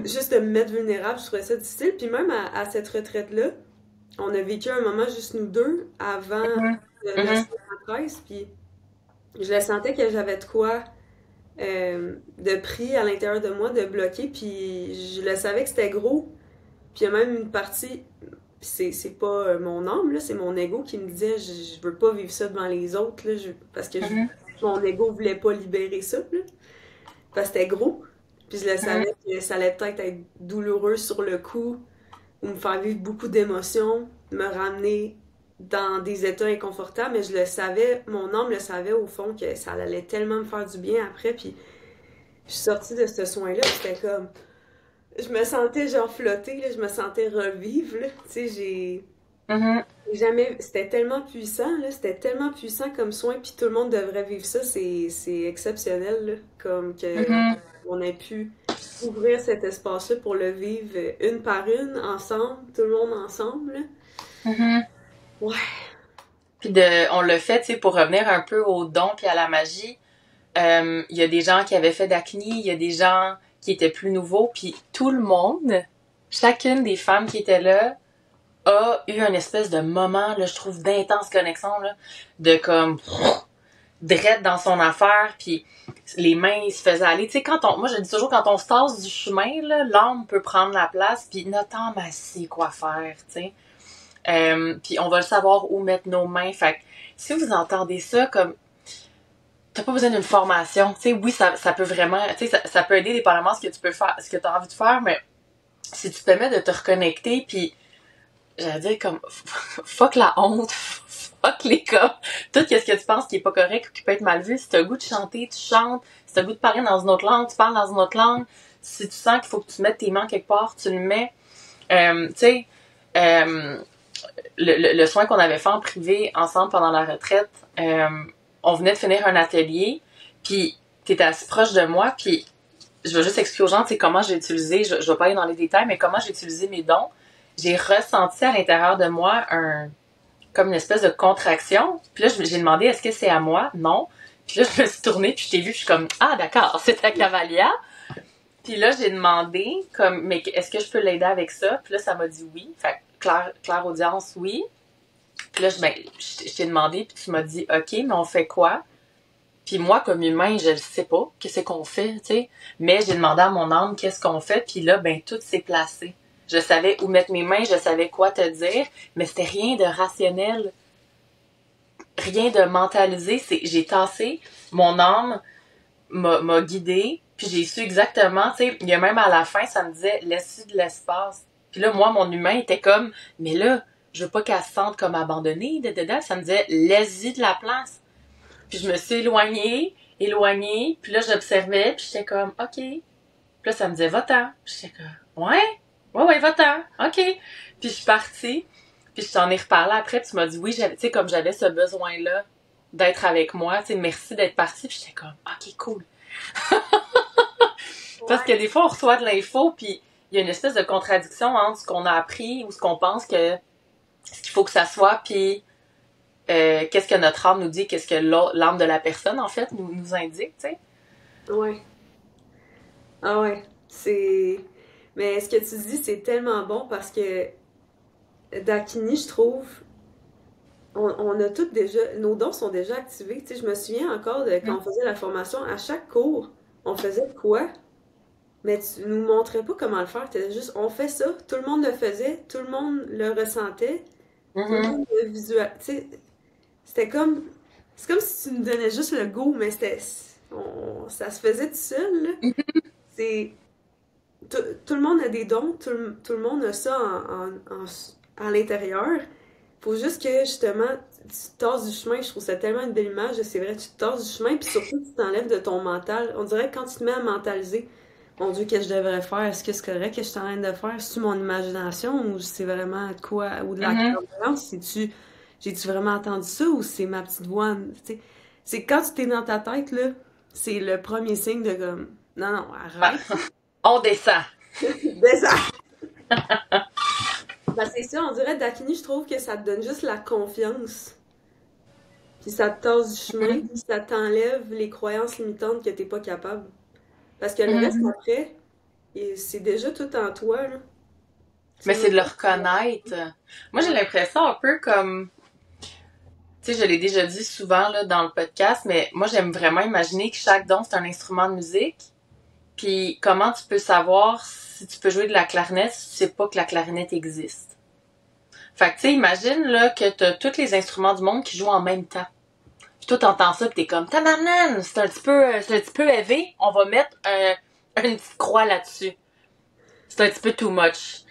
Juste de me mettre vulnérable, je trouvais ça difficile. Puis même à cette retraite-là, on a vécu un moment juste nous deux avant la presse, puis je le sentais que j'avais de quoi de pris à l'intérieur de moi, de bloquer, puis je le savais que c'était gros. Puis il y a même une partie, c'est pas mon âme, là, c'est mon ego qui me disait je veux pas vivre ça devant les autres, là, parce que mon ego voulait pas libérer ça, là, parce que c'était gros. Puis je le savais que ça allait peut-être être douloureux sur le coup, ou me faire vivre beaucoup d'émotions, me ramener dans des états inconfortables, mais je le savais, mon âme le savait au fond que ça allait tellement me faire du bien après, puis je suis sortie de ce soin-là, c'était comme... Je me sentais genre flotter, là, je me sentais revivre, là, tu sais, j'ai jamais... C'était tellement puissant, là, c'était tellement puissant comme soin, puis tout le monde devrait vivre ça, c'est exceptionnel, là, comme que on ait pu ouvrir cet espace-là pour le vivre une par une, ensemble, tout le monde ensemble, là. Ouais. Puis on l'a fait, tu sais, pour revenir un peu au don puis à la magie. Il y a des gens qui avaient fait d'acné, il y a des gens qui étaient plus nouveaux, puis tout le monde, chacune des femmes qui étaient là, a eu une espèce de moment, là, je trouve, d'intense connexion, là, de comme drette dans son affaire, puis les mains ils se faisaient aller. Tu sais, moi je dis toujours, quand on se tasse du chemin, là, l'âme peut prendre la place, puis notre âme elle sait quoi faire, tu sais. Puis on va le savoir où mettre nos mains. Fait que si vous entendez ça comme t'as pas besoin d'une formation, tu sais, oui, ça peut vraiment, tu sais, ça peut aider dépendamment ce que tu peux faire, ce que tu as envie de faire, mais si tu te permets de te reconnecter, puis j'allais dire comme, fuck la honte, fuck les cas, tout ce que tu penses qui est pas correct ou qui peut être mal vu. Si t'as le goût de chanter, tu chantes. Si t'as le goût de parler dans une autre langue, tu parles dans une autre langue. Si tu sens qu'il faut que tu mettes tes mains quelque part, tu le mets. Tu sais, euh, le soin qu'on avait fait en privé ensemble pendant la retraite, on venait de finir un atelier, puis t'étais assez proche de moi, puis je vais juste expliquer aux gens, tu sais, comment j'ai utilisé, je vais pas aller dans les détails, mais comment j'ai utilisé mes dons. J'ai ressenti à l'intérieur de moi comme une espèce de contraction. Puis là, j'ai demandé, est-ce que c'est à moi? Non. Puis là, je me suis tournée, puis je t'ai vu, je suis comme, ah, d'accord, c'est à Cavalia. Puis là, j'ai demandé, comme, mais est-ce que je peux l'aider avec ça? Puis là, ça m'a dit oui. Fait que claire audience, oui. Puis là, je t'ai demandé, puis tu m'as dit, OK, mais on fait quoi? Puis moi, comme humain, je ne sais pas qu'est-ce qu'on fait, tu sais. Mais j'ai demandé à mon âme qu'est-ce qu'on fait, puis là, ben, tout s'est placé. Je savais où mettre mes mains, je savais quoi te dire, mais c'était rien de rationnel, rien de mentalisé. J'ai tassé, mon âme m'a guidée, puis j'ai su exactement, tu sais, il y a même à la fin, ça me disait, laisse-lui de l'espace. Puis là, moi, mon humain était comme, mais là, je veux pas qu'elle se sente comme abandonnée, ça me disait, laisse-lui de la place. Puis je me suis éloignée, puis là, j'observais, puis j'étais comme, OK. Puis là, ça me disait, va-t'en. Puis j'étais comme, ouais, va-t'en, OK. Puis je suis partie, puis je t'en ai reparlé après, puis tu m'as dit, oui, tu sais, comme j'avais ce besoin-là d'être avec moi, tu sais, merci d'être partie, puis j'étais comme, OK, cool. Parce que des fois, on reçoit de l'info, puis il y a une espèce de contradiction entre ce qu'on a appris ou ce qu'on pense que ce qu'il faut que ça soit, puis qu'est-ce que notre âme nous dit, qu'est-ce que l'âme de la personne, en fait, nous indique, tu sais. Ouais. Ah ouais. Mais ce que tu dis, c'est tellement bon parce que Dakini, je trouve, on a toutes déjà, nos dons sont déjà activés. Tu sais, je me souviens encore de quand on faisait la formation, à chaque cours, on faisait quoi? Mais tu nous montrais pas comment le faire. T'étais juste, on fait ça, tout le monde le faisait, tout le monde le ressentait, tout le monde le visualisait. Tu sais, c'était comme, c'est comme si tu nous donnais juste le go, mais ça se faisait tout seul, là. C'est, tout le monde a des dons, tout le monde a ça à l'intérieur. Faut juste que, justement, tu te tasses du chemin. Je trouve ça tellement une belle image. C'est vrai, tu te tasses du chemin, puis surtout, tu t'enlèves de ton mental. On dirait que quand tu te mets à mentaliser, mon Dieu, qu'est-ce que je devrais faire? Est-ce que c'est correct que je suis en train de faire? C'est-tu mon imagination ou c'est vraiment de quoi? Ou de la clairvoyance? J'ai-tu vraiment entendu ça ou c'est ma petite voix? Tu sais, c'est quand tu t'es dans ta tête, là, c'est le premier signe de comme, non, non, arrête. On descend. Descends! Ben, c'est ça, on dirait Dakini, je trouve que ça te donne juste la confiance. Puis ça te tasse du chemin, puis ça t'enlève les croyances limitantes que t'es pas capable. Parce que le reste après, c'est déjà tout en toi, là. Mais c'est de le reconnaître. Moi, j'ai l'impression un peu comme, tu sais, je l'ai déjà dit souvent là dans le podcast, mais moi, j'aime vraiment imaginer que chaque don, c'est un instrument de musique. Puis comment tu peux savoir si tu peux jouer de la clarinette si tu sais pas que la clarinette existe. Fait que tu sais, imagine là que t'as tous les instruments du monde qui jouent en même temps. Puis toi t'entends ça pis t'es comme tabarnan, c'est un petit peu élevé, on va mettre une petite croix là-dessus. C'est un petit peu too much.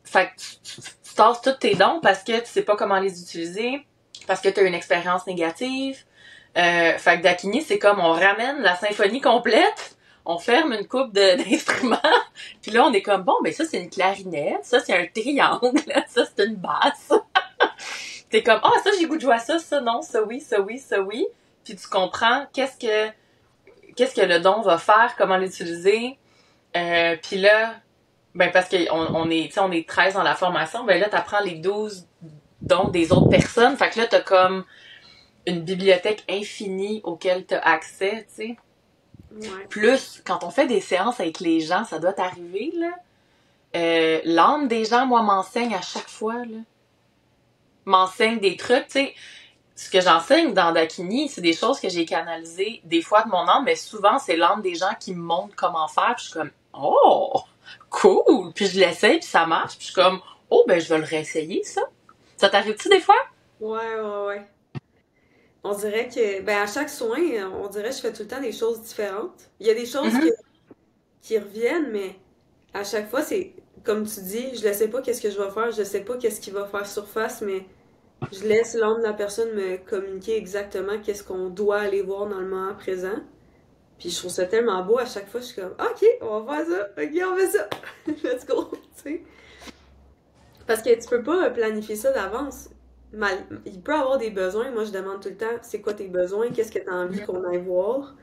Fait que tu tasses tous tes dons parce que tu sais pas comment les utiliser, parce que t'as une expérience négative. Fait que Dakini, c'est comme on ramène la symphonie complète, on ferme une coupe d'instruments, puis là on est comme bon, ben ça c'est une clarinette, ça c'est un triangle, ça c'est une basse. T'es comme ça j'ai goût de jouer à ça non, ça oui, ça oui, ça oui. Puis tu comprends qu'est-ce que le don va faire, comment l'utiliser. Puis là, ben parce que on est 13 dans la formation, ben là t'apprends les 12 dons des autres personnes. Fait que là t'as comme une bibliothèque infinie auquel t'as accès, tu sais. Ouais. Plus, quand on fait des séances avec les gens, ça doit t'arriver, là. L'âme des gens, moi, m'enseigne à chaque fois, là. M'enseigne des trucs, tu sais. Ce que j'enseigne dans Dakini, c'est des choses que j'ai canalisées des fois de mon âme, mais souvent, c'est l'âme des gens qui me montrent comment faire, puis je suis comme, oh, cool! Puis je l'essaye, puis ça marche, puis je suis comme, oh, ben, je vais le réessayer, ça. Ça t'arrive-tu des fois? Ouais. On dirait que, ben, à chaque soin, on dirait que je fais tout le temps des choses différentes. Il y a des choses qui reviennent, mais à chaque fois, c'est comme tu dis, je ne sais pas qu'est-ce que je vais faire, je sais pas qu'est-ce qui va faire surface, mais je laisse l'âme de la personne me communiquer exactement qu'est-ce qu'on doit aller voir dans le moment présent. Puis je trouve ça tellement beau à chaque fois, je suis comme, OK, on va faire ça, OK, on fait ça, let's go, tu sais. Parce que tu peux pas planifier ça d'avance. Il peut avoir des besoins, moi je demande tout le temps, c'est quoi tes besoins, qu'est-ce que tu as envie qu'on aille voir.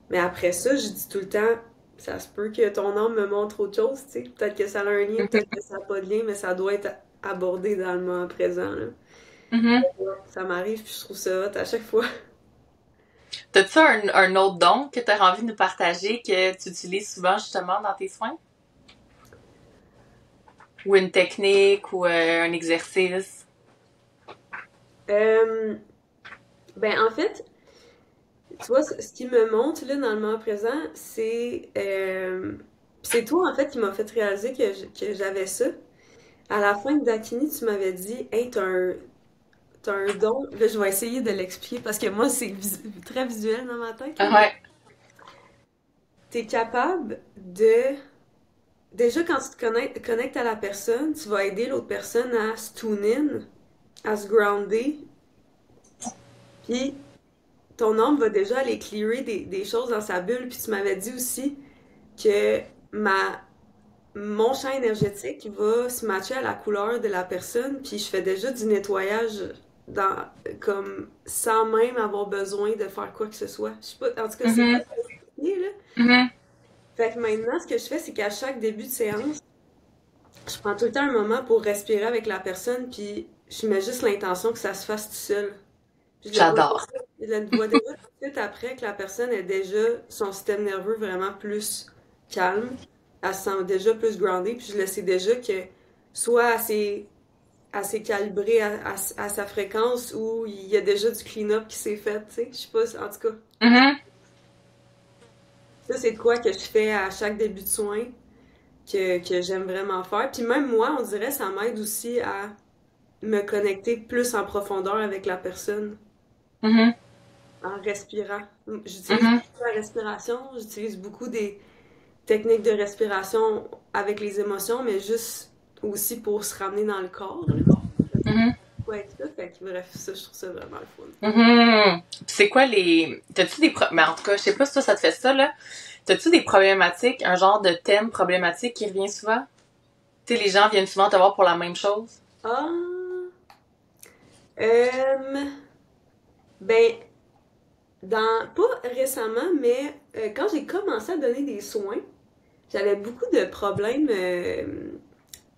Mais après ça, je dis tout le temps, ça se peut que ton âme me montre autre chose, tu sais. Peut-être que ça a un lien, peut-être que ça n'a pas de lien, mais ça doit être abordé dans le moment présent, là. Mhm. Ça m'arrive, puis je trouve ça hot à chaque fois. T'as-tu un autre don que tu as envie de nous partager que tu utilises souvent justement dans tes soins? Ou une technique ou un exercice? Euh, ben, en fait, tu vois, ce qui me montre, là, dans le moment présent, c'est toi, en fait, qui m'a fait réaliser que j'avais ça. À la fin de Dakini, tu m'avais dit, hey, t'as un don. Là, je vais essayer de l'expliquer parce que moi, c'est très visuel dans ma tête, là, Ah mais ouais. t'es capable de. Déjà, quand tu te connectes à la personne, tu vas aider l'autre personne à se tune in, à se grounder, puis ton âme va déjà aller clearer des choses dans sa bulle. Puis tu m'avais dit aussi que ma mon champ énergétique va se matcher à la couleur de la personne, puis je fais déjà du nettoyage dans comme sans même avoir besoin de faire quoi que ce soit. Je sais pas, en tout cas, c'est Mhm. facile à expliquer, là. Mhm. Fait que maintenant, ce que je fais, c'est qu'à chaque début de séance, je prends tout le temps un moment pour respirer avec la personne, puis je mets juste l'intention que ça se fasse tout seul. Puis J'adore. je le vois déjà tout de suite après que la personne est déjà son système nerveux vraiment plus calme. Elle se sent déjà plus groundée. Puis je le sais déjà que soit assez calibré à sa fréquence ou il y a déjà du clean-up qui s'est fait, tu sais. Je sais pas, en tout cas. Mhm. Ça, c'est de quoi que je fais à chaque début de soin que j'aime vraiment faire. Puis même moi, on dirait, ça m'aide aussi à me connecter plus en profondeur avec la personne. Mhm. En respirant. J'utilise Mhm. beaucoup la respiration, j'utilise beaucoup des techniques de respiration avec les émotions, mais juste aussi pour se ramener dans le corps, là. Mhm. Ouais, avec ça. Fait que bref, ça, je trouve ça vraiment le fun. Mhm. Puis c'est quoi les... T'as-tu mais en tout cas, je sais pas si toi ça te fait ça, là. T'as-tu des problématiques, un genre de thème problématique qui revient souvent? Tu sais, les gens viennent souvent te voir pour la même chose. Ah, euh, ben, pas récemment, mais quand j'ai commencé à donner des soins, j'avais beaucoup de problèmes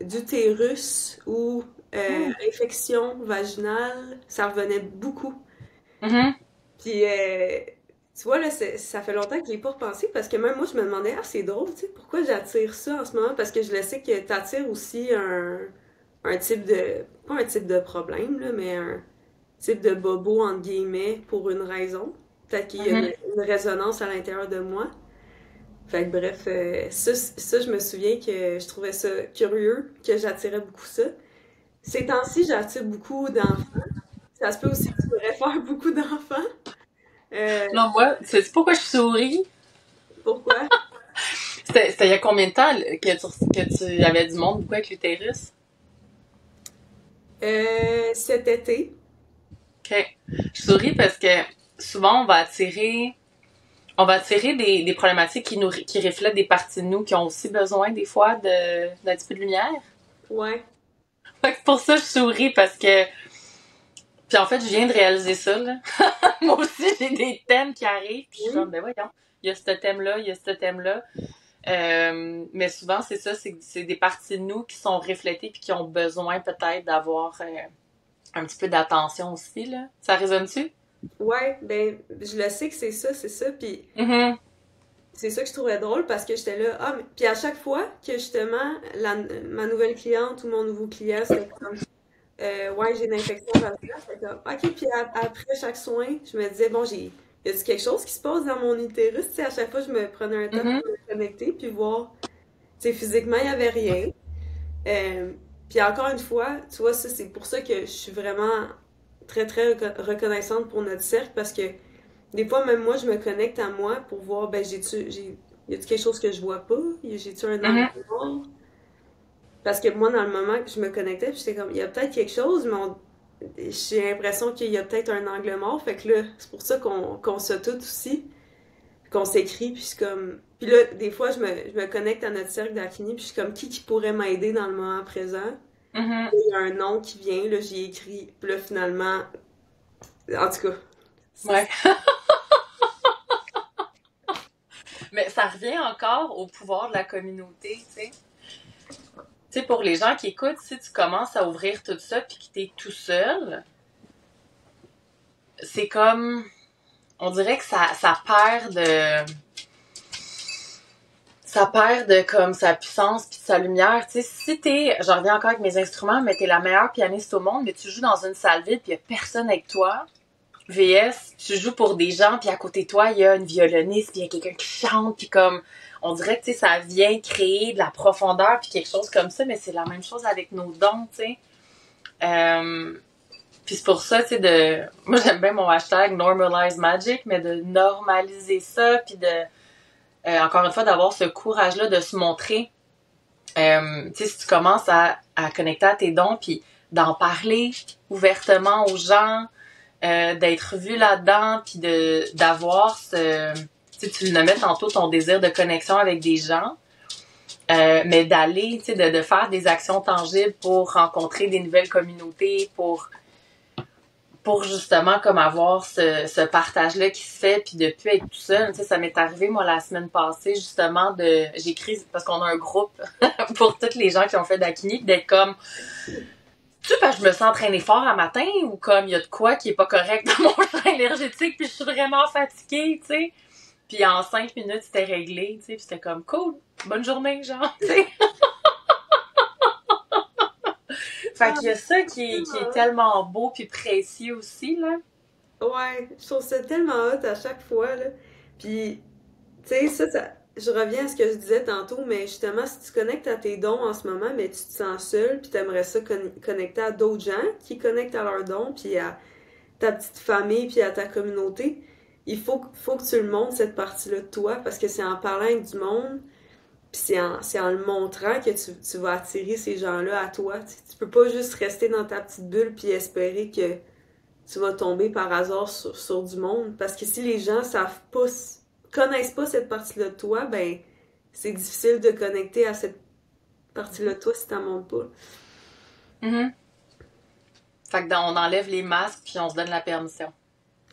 d'utérus ou Hmm. infection vaginale. Ça revenait beaucoup. Mhm. Puis, tu vois, là, ça fait longtemps que j'y ai pas repensé parce que même moi, je me demandais, ah, c'est drôle, tu sais, pourquoi j'attire ça en ce moment? Parce que je le sais que t'attires aussi un type de, pas un type de problème, là, mais un type de bobo, entre guillemets, pour une raison. Peut-être qu'il y a Mhm. une résonance à l'intérieur de moi. Fait que bref, ça, je me souviens que je trouvais ça curieux, que j'attirais beaucoup ça. Ces temps-ci, j'attire beaucoup d'enfants. Ça se peut aussi que tu pourrais faire beaucoup d'enfants. Euh, Non, moi, sais-tu pourquoi je souris? Pourquoi? C'était il y a combien de temps que tu avais du monde beaucoup avec l'utérus? Cet été. Ok. Je souris parce que souvent on va attirer des problématiques qui reflètent des parties de nous qui ont aussi besoin des fois d'un petit peu de lumière. Ouais. Fait que pour ça, je souris parce que, puis en fait, je viens de réaliser ça, là. Moi aussi, j'ai des thèmes qui arrivent, puis je suis comme, Oui. ben voyons, il y a ce thème-là, il y a ce thème-là. Mais souvent, c'est ça, c'est des parties de nous qui sont reflétées puis qui ont besoin peut-être d'avoir un petit peu d'attention aussi, là. Ça résonne-tu? Ouais, ben, je le sais que c'est ça. Puis Mhm. c'est ça que je trouvais drôle parce que j'étais là. Ah, mais... Puis à chaque fois que justement, ma nouvelle cliente ou mon nouveau client, c'était comme, ouais, j'ai une infection vaginale. C'était comme, ok. Puis après chaque soin, je me disais, bon, y a-t-il quelque chose qui se passe dans mon utérus? Tu sais, à chaque fois, je me prenais un temps Mhm. pour me connecter puis voir. Tu sais, physiquement, il n'y avait rien. Euh, Puis encore une fois, tu vois, ça, c'est pour ça que je suis vraiment très, très reconnaissante pour notre cercle parce que des fois, même moi, je me connecte à moi pour voir, ben, y a-tu quelque chose que je vois pas? J'ai-tu un angle Mhm. mort? Parce que moi, dans le moment que je me connectais, puis j'étais comme, il y a peut-être quelque chose, mais j'ai l'impression qu'il y a peut-être un angle mort. Fait que là, c'est pour ça qu'on se tout aussi, qu'on s'écrit, puis je suis comme... Puis là, des fois, je me connecte à notre cercle d'Akini, puis je suis comme, qui pourrait m'aider dans le moment présent? Mhm. Il y a un nom qui vient, là, j'y écris, puis là, finalement, en tout cas, Ouais. Mais ça revient encore au pouvoir de la communauté, tu sais. Tu sais, pour les gens qui écoutent, si tu commences à ouvrir tout ça puis que t'es tout seul, c'est comme... On dirait que ça perd de... Ça perd de comme sa puissance puis de sa lumière. Tu sais, si t'es... J'en reviens encore avec mes instruments, mais t'es la meilleure pianiste au monde, mais tu joues dans une salle vide puis y a personne avec toi. VS, tu joues pour des gens puis à côté de toi, il y a une violoniste puis il y a quelqu'un qui chante puis comme... On dirait que, tu sais, ça vient créer de la profondeur puis quelque chose comme ça, mais c'est la même chose avec nos dons, tu sais. Puis c'est pour ça, tu sais, moi, j'aime bien mon hashtag Normalize Magic, mais de normaliser ça puis de... encore une fois, d'avoir ce courage-là de se montrer. Tu sais, si tu commences à connecter à tes dons, puis d'en parler ouvertement aux gens, d'être vu là-dedans, puis d'avoir ce... Tu sais, tu le nommais tantôt, ton désir de connexion avec des gens, mais d'aller, tu sais, de faire des actions tangibles pour rencontrer des nouvelles communautés, pour justement comme avoir ce partage-là qui se fait puis de plus être tout seul. Tu sais, ça m'est arrivé, moi, la semaine passée, justement, j'écris, parce qu'on a un groupe pour toutes les gens qui ont fait d'Akini, d'être comme, tu sais, parce que je me sens entraîner fort à matin ou comme il y a de quoi qui est pas correct dans mon champ énergétique puis je suis vraiment fatiguée, tu sais. Puis en 5 minutes, c'était réglé, tu sais, puis c'était comme, cool, bonne journée, genre, tu sais. Fait ah, qu'il y a ça qui est tellement beau puis précieux aussi, là. ouais, je trouve ça tellement hot à chaque fois, là. Puis, tu sais, je reviens à ce que je disais tantôt, mais justement, si tu connectes à tes dons en ce moment, mais tu te sens seul, puis t'aimerais ça connecter à d'autres gens qui connectent à leurs dons, puis à ta petite famille, puis à ta communauté, faut que tu le montres, cette partie-là de toi, parce que c'est en parlant avec du monde, puis c'est en le montrant que tu vas attirer ces gens-là à toi. Tu peux pas juste rester dans ta petite bulle puis espérer que tu vas tomber par hasard sur du monde. Parce que si les gens connaissent pas cette partie-là de toi, ben, c'est difficile de connecter à cette partie-là de toi si t'en montres pas. Mhm. Fait que on enlève les masques puis on se donne la permission.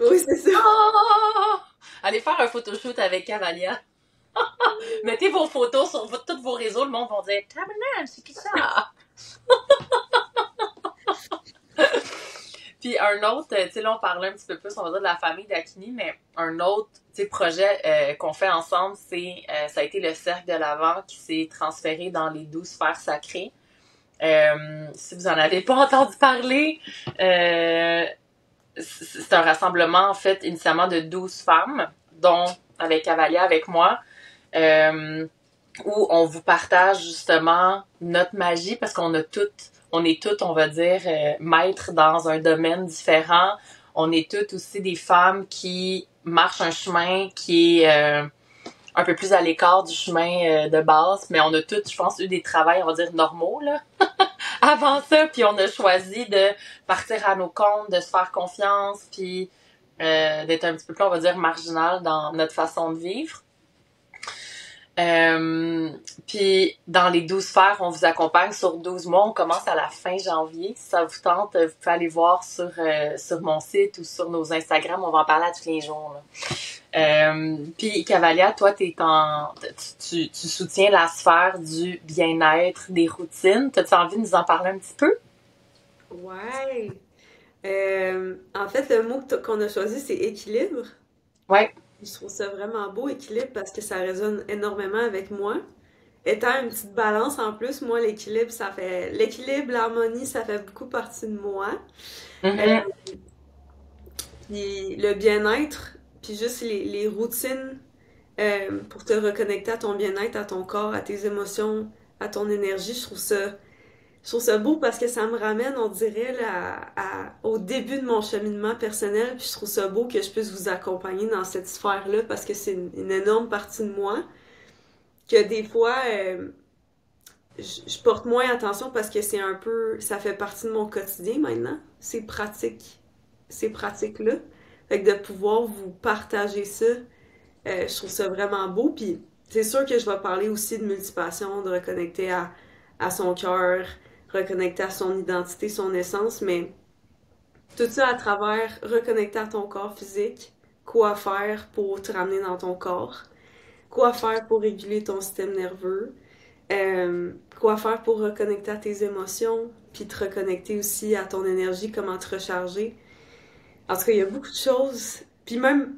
Oui, c'est ça. Oh! Allez faire un photoshoot avec Cavalia. Mettez vos photos sur tous vos réseaux, le monde va dire Tabernacle, c'est qui ça? Puis un autre, tu sais, là, on parlait un petit peu plus, on va dire, de la famille d'Akini, mais un autre, tu sais, projet qu'on fait ensemble, ça a été le Cercle de l'Avent qui s'est transféré dans les 12 sphères sacrées. Si vous en avez pas entendu parler, c'est un rassemblement, en fait, initialement de 12 femmes, dont, avec Cavalia, avec moi, où on vous partage justement notre magie, parce on est toutes, on va dire, maîtres dans un domaine différent. On est toutes aussi des femmes qui marchent un chemin qui est un peu plus à l'écart du chemin de base, mais on a toutes, je pense, eu des travails, on va dire, normaux, là, avant ça, puis on a choisi de partir à nos comptes, de se faire confiance, puis d'être un petit peu plus, on va dire, marginal dans notre façon de vivre. Puis dans les 12 sphères, on vous accompagne sur 12 mois. On commence à la fin janvier. Si ça vous tente, vous pouvez aller voir sur mon site ou sur nos Instagram. On va en parler à tous les jours, là. Puis Cavalia, toi, tu soutiens la sphère du bien-être, des routines. T'as-tu envie de nous en parler un petit peu? Ouais. En fait, le mot qu'on a choisi, c'est équilibre. Ouais. Je trouve ça vraiment beau, équilibre, parce que ça résonne énormément avec moi. Étant une petite balance en plus, moi, l'équilibre, l'harmonie, ça fait beaucoup partie de moi. Euh, Mm-hmm. Puis le bien-être, puis juste les routines pour te reconnecter à ton bien-être, à ton corps, à tes émotions, à ton énergie, je trouve ça beau parce que ça me ramène, on dirait, là, au début de mon cheminement personnel, puis je trouve ça beau que je puisse vous accompagner dans cette sphère-là parce que c'est une énorme partie de moi que des fois, je porte moins attention parce que c'est un peu, ça fait partie de mon quotidien maintenant, ces pratiques-là. Fait que de pouvoir vous partager ça, je trouve ça vraiment beau. Puis c'est sûr que je vais parler aussi de multipassion, de reconnecter à son cœur, reconnecter à son identité, son essence, mais tout ça à travers reconnecter à ton corps physique, quoi faire pour te ramener dans ton corps, quoi faire pour réguler ton système nerveux, quoi faire pour reconnecter à tes émotions, puis te reconnecter aussi à ton énergie, comment te recharger. En tout cas, il y a beaucoup de choses. Puis même,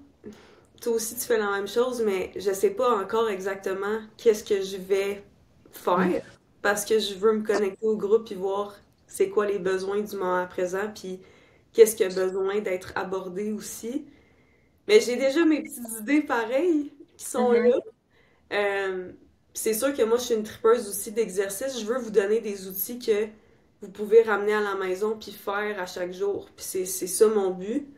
toi aussi, tu fais la même chose, mais je sais pas encore exactement qu'est-ce que je vais faire parce que je veux me connecter au groupe puis voir c'est quoi les besoins du moment présent puis qu'est-ce qui a besoin d'être abordé aussi. Mais j'ai déjà mes petites idées pareilles qui sont Mhm. là. Euh, c'est sûr que moi, je suis une tripeuse aussi d'exercice. Je veux vous donner des outils que vous pouvez ramener à la maison puis faire à chaque jour. Puis c'est ça mon but,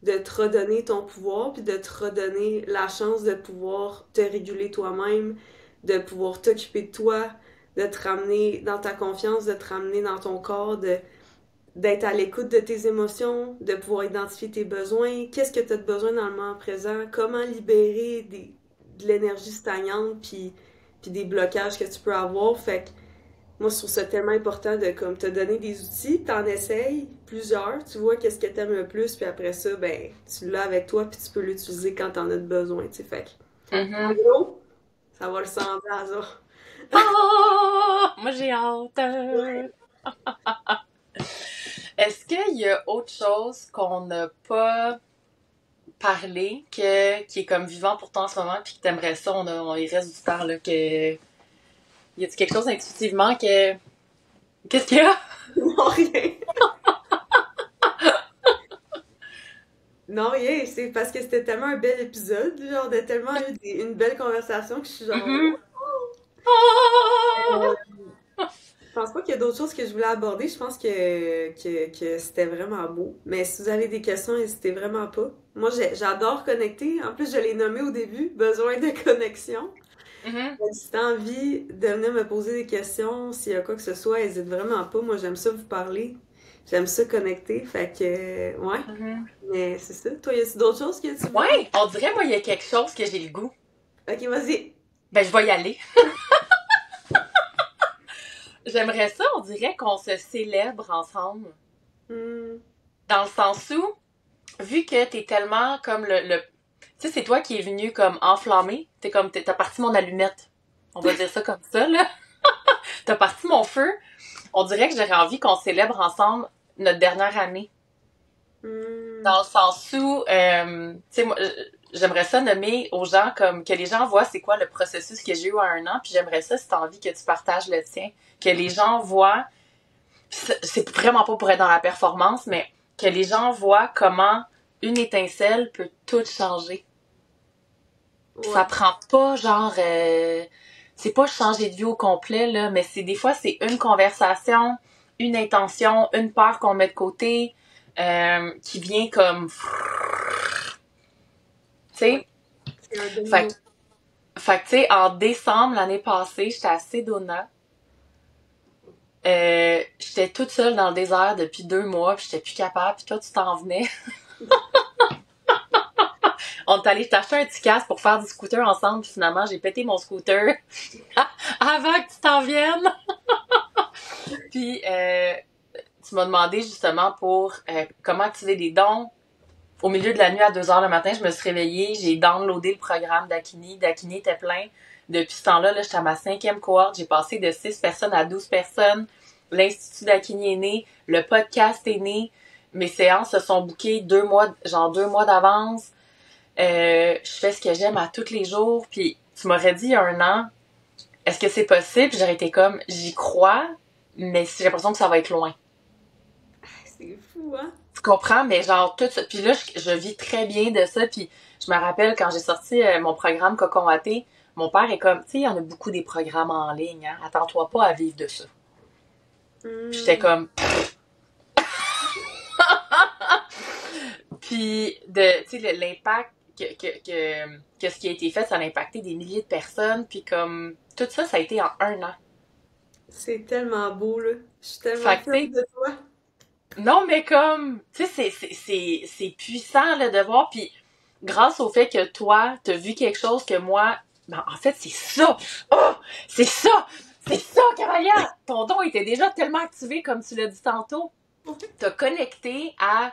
de te redonner ton pouvoir puis de te redonner la chance de pouvoir te réguler toi-même, de pouvoir t'occuper de toi, de te ramener dans ta confiance, de te ramener dans ton corps, d'être à l'écoute de tes émotions, de pouvoir identifier tes besoins, qu'est-ce que tu as de besoin dans le moment présent, comment libérer de l'énergie stagnante puis des blocages que tu peux avoir. Fait que moi, je trouve ça tellement important de comme te donner des outils, t'en essayes plusieurs, tu vois qu'est-ce que t'aimes le plus, puis après ça, ben, tu l'as avec toi, puis tu peux l'utiliser quand t'en as besoin, tu sais. Fait que, en Mhm. gros, ça va ressembler à ça. Ah! Moi, j'ai hâte. Est-ce qu'il y a autre chose qu'on n'a pas parlé qui est comme vivant pour toi en ce moment puis que t'aimerais ça, on y reste du temps là, que... Y a-tu quelque chose intuitivement que... Qu'est-ce qu'il y a? Non, rien. Non, rien, c'est parce que c'était tellement un bel épisode, genre, on a tellement eu une belle conversation que je suis genre, Mhm. euh, Ah! je pense pas qu'il y a d'autres choses que je voulais aborder. Je pense que c'était vraiment beau. Mais si vous avez des questions, n'hésitez vraiment pas. Moi, j'adore connecter. En plus, je l'ai nommé au début, besoin de connexion. Mhm. Donc, si t'as envie de venir me poser des questions, s'il y a quoi que ce soit, n'hésite vraiment pas. Moi, j'aime ça vous parler. J'aime ça connecter. Fait que, ouais. Mhm. Mais c'est ça. Toi, y a-t-il d'autres choses que tu veux? Ouais, on dirait, moi, il y a quelque chose que j'ai le goût. Ok, vas-y. Ben, je vais y aller. J'aimerais ça, on dirait qu'on se célèbre ensemble. Hmm. Dans le sens où, vu que t'es tellement comme tu sais, c'est toi qui es venu comme enflammé. T'es comme, t'as parti mon allumette. On va dire ça comme ça, là. T'as parti mon feu. On dirait que j'aurais envie qu'on célèbre ensemble notre dernière année. Hmm. Dans le sens où, tu sais, moi, j'aimerais ça nommer aux gens comme que les gens voient c'est quoi le processus que j'ai eu à 1 an, puis j'aimerais ça si t'as envie que tu partages le tien, que les gens voient, c'est vraiment pas pour être dans la performance, mais que les gens voient comment une étincelle peut tout changer. Puis ça Ouais. prend pas genre, c'est pas changer de vie au complet là, mais c'est des fois c'est une conversation, une intention, une peur qu'on met de côté, qui vient comme, tu Ouais. sais. C'est un Fait, domino. fait que tu sais, en décembre l'année passée, j'étais à Sedona. J'étais toute seule dans le désert depuis 2 mois, puis j'étais plus capable, puis toi tu t'en venais. On est allé t'acheter un petit casque pour faire du scooter ensemble, puis finalement j'ai pété mon scooter avant que tu t'en viennes. Puis tu m'as demandé justement pour comment activer des dons. Au milieu de la nuit à 2 heures le matin, je me suis réveillée, j'ai downloadé le programme d'Akini. D'Akini était plein. Depuis ce temps-là, là, j'étais à ma 5e cohorte. J'ai passé de 6 personnes à 12 personnes. L'Institut d'Akini est né. Le podcast est né. Mes séances se sont bookées 2 mois, genre 2 mois d'avance. Je fais ce que j'aime à tous les jours. Puis tu m'aurais dit il y a 1 an, est-ce que c'est possible? J'aurais été comme, j'y crois, mais j'ai l'impression que ça va être loin. C'est fou, hein? Tu comprends? Mais genre, tout ça. Puis là, je vis très bien de ça. Puis je me rappelle quand j'ai sorti mon programme Cocon Watté, mon père est comme, tu sais, il y en a beaucoup des programmes en ligne, hein. Attends-toi pas à vivre de ça. Puis j'étais Hmm. comme, puis tu sais, l'impact que ce qui a été fait, ça a impacté des milliers de personnes. Puis comme, tout ça, ça a été en 1 an. C'est tellement beau, là. Je suis tellement Fait que, fière tu sais, de toi. non, mais comme, tu sais, c'est puissant, là, de voir, puis grâce au fait que toi, t'as vu quelque chose que moi, ben, en fait, c'est ça! Oh! C'est ça! C'est ça, Caraya! Ton don était déjà tellement activé, comme tu l'as dit tantôt. T'as connecté à,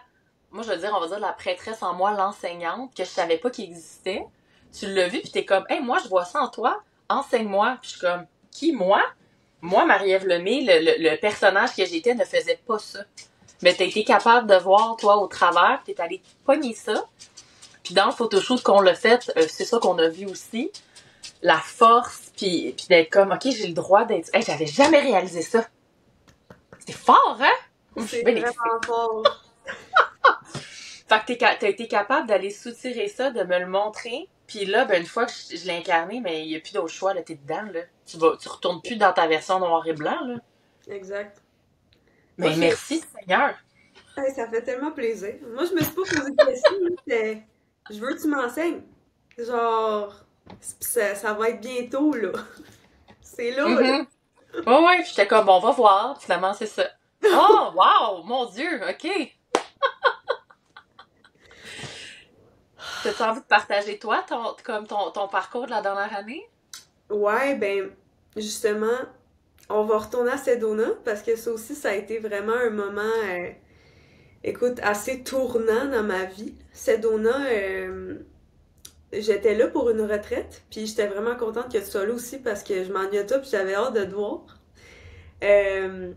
moi, je veux dire, on va dire la prêtresse en moi, l'enseignante, que je savais pas qu'il existait. Tu l'as vu, puis t'es comme, hey, moi, je vois ça en toi, enseigne-moi. Puis je suis comme, qui, moi? Moi, Marie-Ève Lemay, le personnage que j'étais ne faisait pas ça. Mais t'as été capable de voir, toi, au travers, t'es allé pogner ça. Puis dans le photoshoot qu'on l'a fait, c'est ça qu'on a vu aussi. La force, puis d'être comme, OK, j'ai le droit d'être... Hey, j'avais jamais réalisé ça. C'est fort, hein? Je suis C'est bien excitée. vraiment fort. Fait que t'as été capable d'aller soutirer ça, de me le montrer. Puis là, ben, une fois que je l'ai incarné, mais il n'y a plus d'autre choix, là, t'es dedans, là. Tu retournes plus dans ta version noir et blanc, là. Exact. Moi, Mais merci, Seigneur. hey, ça fait tellement plaisir. Moi, je me suis pas posé de questions, là. C'était, je veux que tu m'enseignes. Genre, ça va être bientôt, là. C'est là, là. Mhm. Ouais, ouais, puis j'étais comme, bon, on va voir. Finalement, c'est ça. Oh, wow, mon Dieu, OK. T'as-tu envie de partager, toi, ton parcours de la dernière année? Ouais, ben, justement, on va retourner à Sedona parce que ça aussi, ça a été vraiment un moment, écoute, assez tournant dans ma vie. Sedona, j'étais là pour une retraite, puis j'étais vraiment contente que tu sois là aussi parce que je m'ennuyais de toi, puis j'avais hâte de te voir. Euh,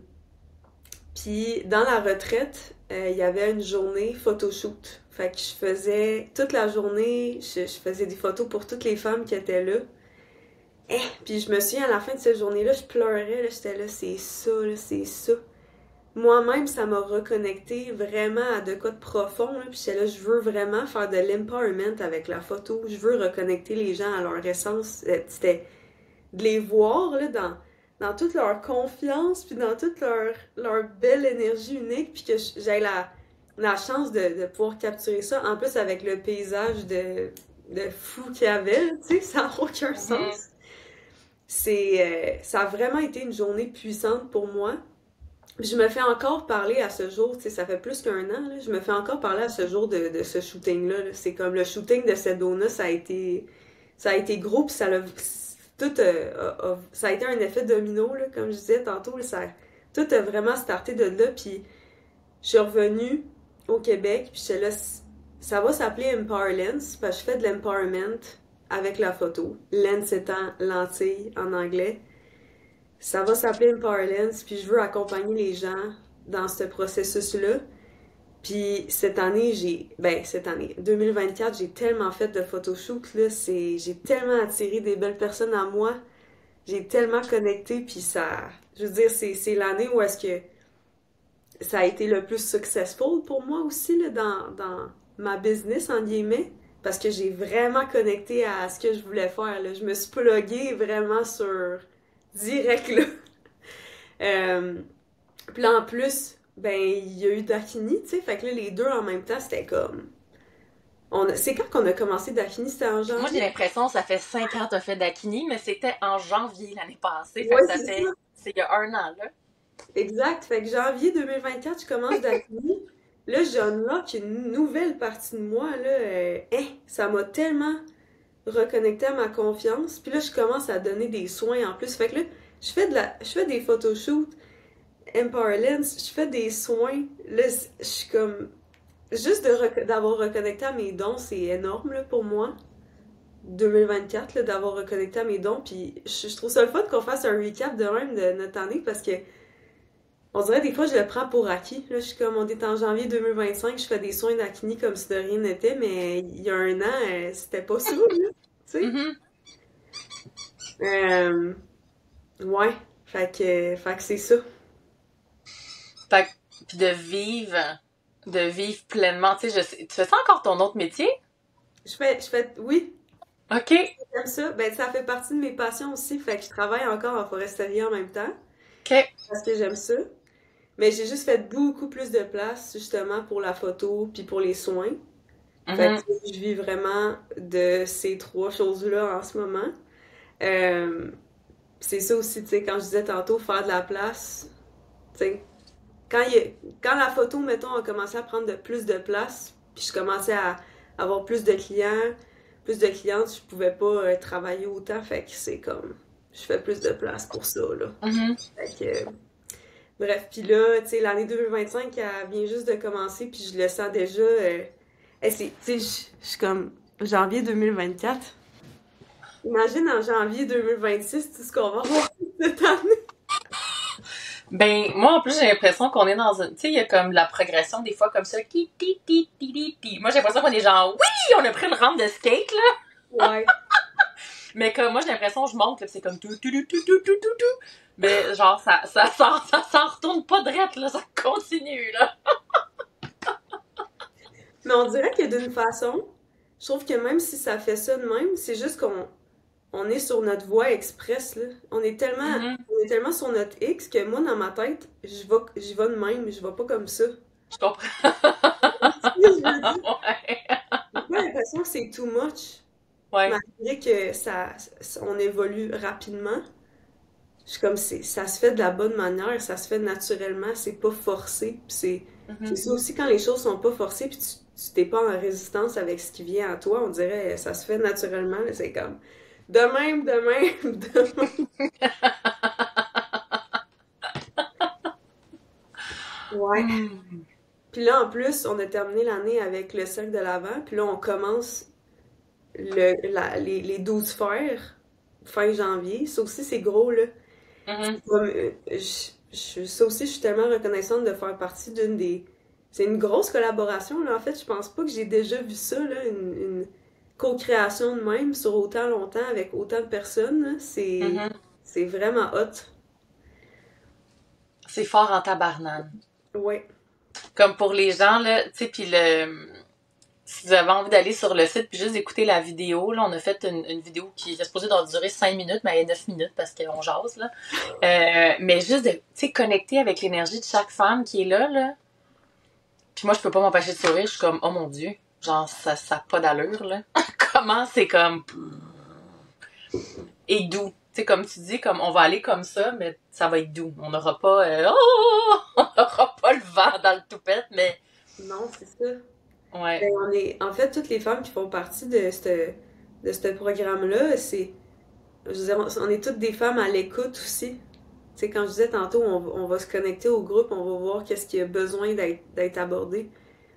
Puis dans la retraite, il y avait une journée photoshoot. Fait que je faisais toute la journée, je faisais des photos pour toutes les femmes qui étaient là. Puis je me souviens à la fin de cette journée-là, je pleurais, là, j'étais là, c'est ça. Moi-même, ça m'a reconnecté vraiment à de quoi de profond, là, puis j'étais là, je veux vraiment faire de l'empowerment avec la photo, je veux reconnecter les gens à leur essence. C'était de les voir là, dans toute leur confiance, puis dans toute leur belle énergie unique, puis que j'ai la chance de pouvoir capturer ça, en plus avec le paysage de fou qu'il y avait, tu sais, ça n'a aucun Mhm. sens. Ça a vraiment été une journée puissante pour moi. Je me fais encore parler à ce jour, tu sais, ça fait plus qu'un an, là, je me fais encore parler à ce jour de ce shooting-là. Là. C'est comme le shooting de Sedona, ça a été gros, puis ça l'a, tout, ça a été un effet domino, là, comme je disais tantôt, là, tout a vraiment starté de là, puis je suis revenue au Québec, puis j'étais là, ça va s'appeler Empower Lens, parce que je fais de l'empowerment avec la photo. Lens étant lentille en anglais. Ça va s'appeler Empower Lens, puis je veux accompagner les gens dans ce processus-là. Puis cette année, 2024, j'ai tellement fait de photoshoots, là, j'ai tellement attiré des belles personnes à moi, j'ai tellement connecté, puis ça, je veux dire, c'est l'année où est-ce que ça a été le plus successful pour moi aussi, là, dans ma business, en guillemets, parce que j'ai vraiment connecté à ce que je voulais faire, là. Je me suis pluguée vraiment sur direct, là. Euh, Puis là, en plus, ben, il y a eu Dakini, tu sais, fait que là, les deux en même temps, c'était comme... C'est quand qu'on a commencé Dakini? C'était en Moi, j'ai janvier? l'impression que ça fait 5 ans que t'as fait Dakini, mais c'était en janvier l'année passée. Fait Ouais, que ça c'est ça. fait, c'est il y a un an, là. Exact. Fait que janvier 2024, je commence Dakini. Là, je unlock une nouvelle partie de moi, là. Ça m'a tellement reconnecté à ma confiance. Puis là, je commence à donner des soins en plus. Fait que là, je fais des photoshoots Empower Lens, je fais des soins. Là, je suis comme... Juste d'avoir reconnecté à mes dons, c'est énorme là, pour moi. 2024, là, d'avoir reconnecté à mes dons. Puis je trouve ça le fun qu'on fasse un recap de même de notre année parce que on dirait des fois je le prends pour acquis. Là, je suis comme on est en janvier 2025, je fais des soins d'acné comme si de rien n'était, mais il y a un an, c'était pas ça, là. Tu sais? Mhm. Euh, ouais. Fait que c'est ça. Fait que, puis de vivre pleinement. Tu sais, tu fais ça encore ton autre métier? Oui, OK. j'aime ça. Ben, ça fait partie de mes passions aussi. Fait que je travaille encore en foresterie en même temps. OK. Parce que j'aime ça. Mais j'ai juste fait beaucoup plus de place, justement, pour la photo puis pour les soins. Fait que Mhm. je vis vraiment de ces trois choses-là en ce moment. Euh, c'est ça aussi, tu sais, quand je disais tantôt, faire de la place, tu sais, quand la photo, mettons, a commencé à prendre plus de place, puis je commençais à avoir plus de clients, plus de clientes, je pouvais pas travailler autant, fait que c'est comme, je fais plus de place pour ça, là. Fait que, bref, puis là, tu sais, l'année 2025, elle vient juste de commencer, puis je le sens déjà, tu sais, je suis comme, janvier 2024. Imagine en janvier 2026 tout ce qu'on va voir cette année. Ben, moi, en plus, j'ai l'impression qu'on est dans une... Tu sais, il y a comme la progression, des fois, comme ça. Moi, j'ai l'impression qu'on est genre, oui, on a pris une rampe de skate, là. Ouais. Mais comme, moi, j'ai l'impression que je monte, là, c'est comme tout. Mais genre, ça s'en retourne pas drette, là, ça continue, là. Mais on dirait que d'une façon, je trouve que même si ça fait ça de même, c'est juste qu'on est sur notre voie express, là. On est tellement sur notre X que moi, dans ma tête, j'y vais de même, je vais pas comme ça. Je comprends. Je me dis, Ouais. j'ai pas l'impression que c'est too much, Ouais. malgré que on évolue rapidement. Je suis comme, ça se fait de la bonne manière, ça se fait naturellement, c'est pas forcé. Puis c'est ça aussi quand les choses sont pas forcées, puis tu t'es pas en résistance avec ce qui vient à toi, on dirait, ça se fait naturellement, là, c'est comme, de même, de même, de même. Ouais. Puis là, en plus, on a terminé l'année avec le cercle de l'Avent, puis là, on commence les 12 fers, fin janvier. Ça aussi, c'est gros, là. Comme, ça aussi, je suis tellement reconnaissante de faire partie d'une des... C'est une grosse collaboration, là. En fait, je pense pas que j'ai déjà vu ça, là, une co-création de même sur autant longtemps avec autant de personnes, là. C'est vraiment hot. C'est fort en tabarnane. Ouais. Comme pour les gens, là, tu sais, puis si vous avez envie d'aller sur le site puis juste d'écouter la vidéo, là, on a fait une vidéo qui est supposée durer 5 minutes, mais elle est 9 minutes parce qu'on jase, là. Mais juste de, tu sais, connecter avec l'énergie de chaque femme qui est là, là. Puis moi, je peux pas m'empêcher de sourire, je suis comme, oh mon Dieu, genre, ça a pas d'allure, là. Comment c'est comme... Et doux. Tu sais, comme tu dis, comme on va aller comme ça, mais ça va être doux. On n'aura pas... on n'aura pas le vent dans le toupette, mais... Non, c'est ça. Ouais. Ben, en fait, toutes les femmes qui font partie de ce programme-là, je veux dire, on est toutes des femmes à l'écoute aussi. Tu sais, quand je disais tantôt, on va se connecter au groupe, on va voir qu'est-ce qui a besoin d'être abordé.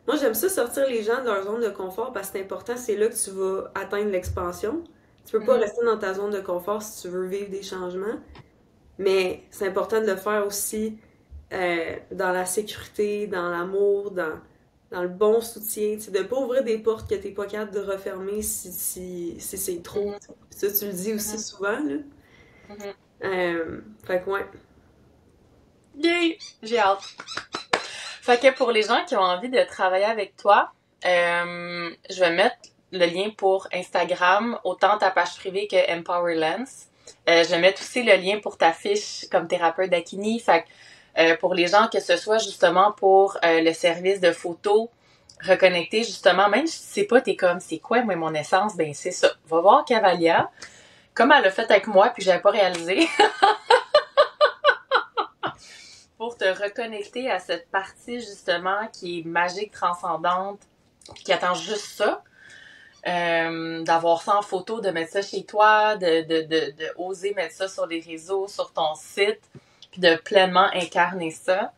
Moi, j'aime ça sortir les gens de leur zone de confort parce que c'est important, c'est là que tu vas atteindre l'expansion. Tu peux pas rester dans ta zone de confort si tu veux vivre des changements. Mais c'est important de le faire aussi dans la sécurité, dans l'amour, dans le bon soutien, de ne pas ouvrir des portes que t'es pas capable de refermer si c'est trop. Ça, tu le dis aussi souvent, là. Fait que ouais. Yay! J'ai hâte. Fait que pour les gens qui ont envie de travailler avec toi, je vais mettre le lien pour Instagram, autant ta page privée que Empowerlance. Je vais mettre aussi le lien pour ta fiche comme thérapeute d'Akini. Fait que pour les gens, que ce soit justement pour le service de photo, reconnecter justement, même si tu sais pas, t'es comme, c'est quoi, moi, mon essence? Ben, c'est ça. Va voir Cavalia, comme elle l'a fait avec moi, puis j'avais pas réalisé. Pour te reconnecter à cette partie, justement, qui est magique, transcendante, qui attend juste ça. D'avoir ça en photo, de mettre ça chez toi, de oser mettre ça sur les réseaux, sur ton site, puis de pleinement incarner ça.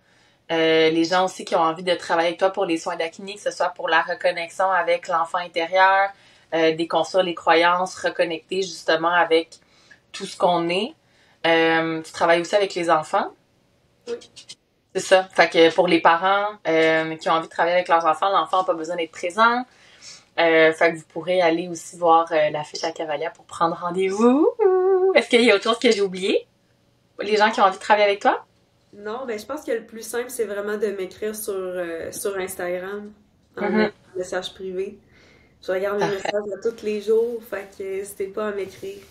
Les gens aussi qui ont envie de travailler avec toi pour les soins d'Akini, que ce soit pour la reconnexion avec l'enfant intérieur, déconstruire les croyances, reconnecter justement avec tout ce qu'on est. Tu travailles aussi avec les enfants. Oui. C'est ça. Fait que pour les parents qui ont envie de travailler avec leurs enfants, l'enfant n'a pas besoin d'être présent. Fait que vous pourrez aller aussi voir l'affiche à Cavalia pour prendre rendez-vous. Est-ce qu'il y a autre chose que j'ai oublié? Les gens qui ont envie de travailler avec toi? Non, ben je pense que le plus simple, c'est vraiment de m'écrire sur Instagram en message privé. Je regarde mes messages tous les jours, fait que n'hésitez pas à m'écrire.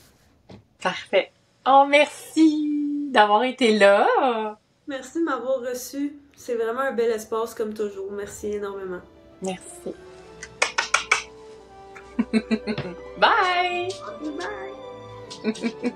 Parfait. Oh, merci d'avoir été là. Merci de m'avoir reçu. C'est vraiment un bel espace comme toujours. Merci énormément. Merci. Bye! Bye!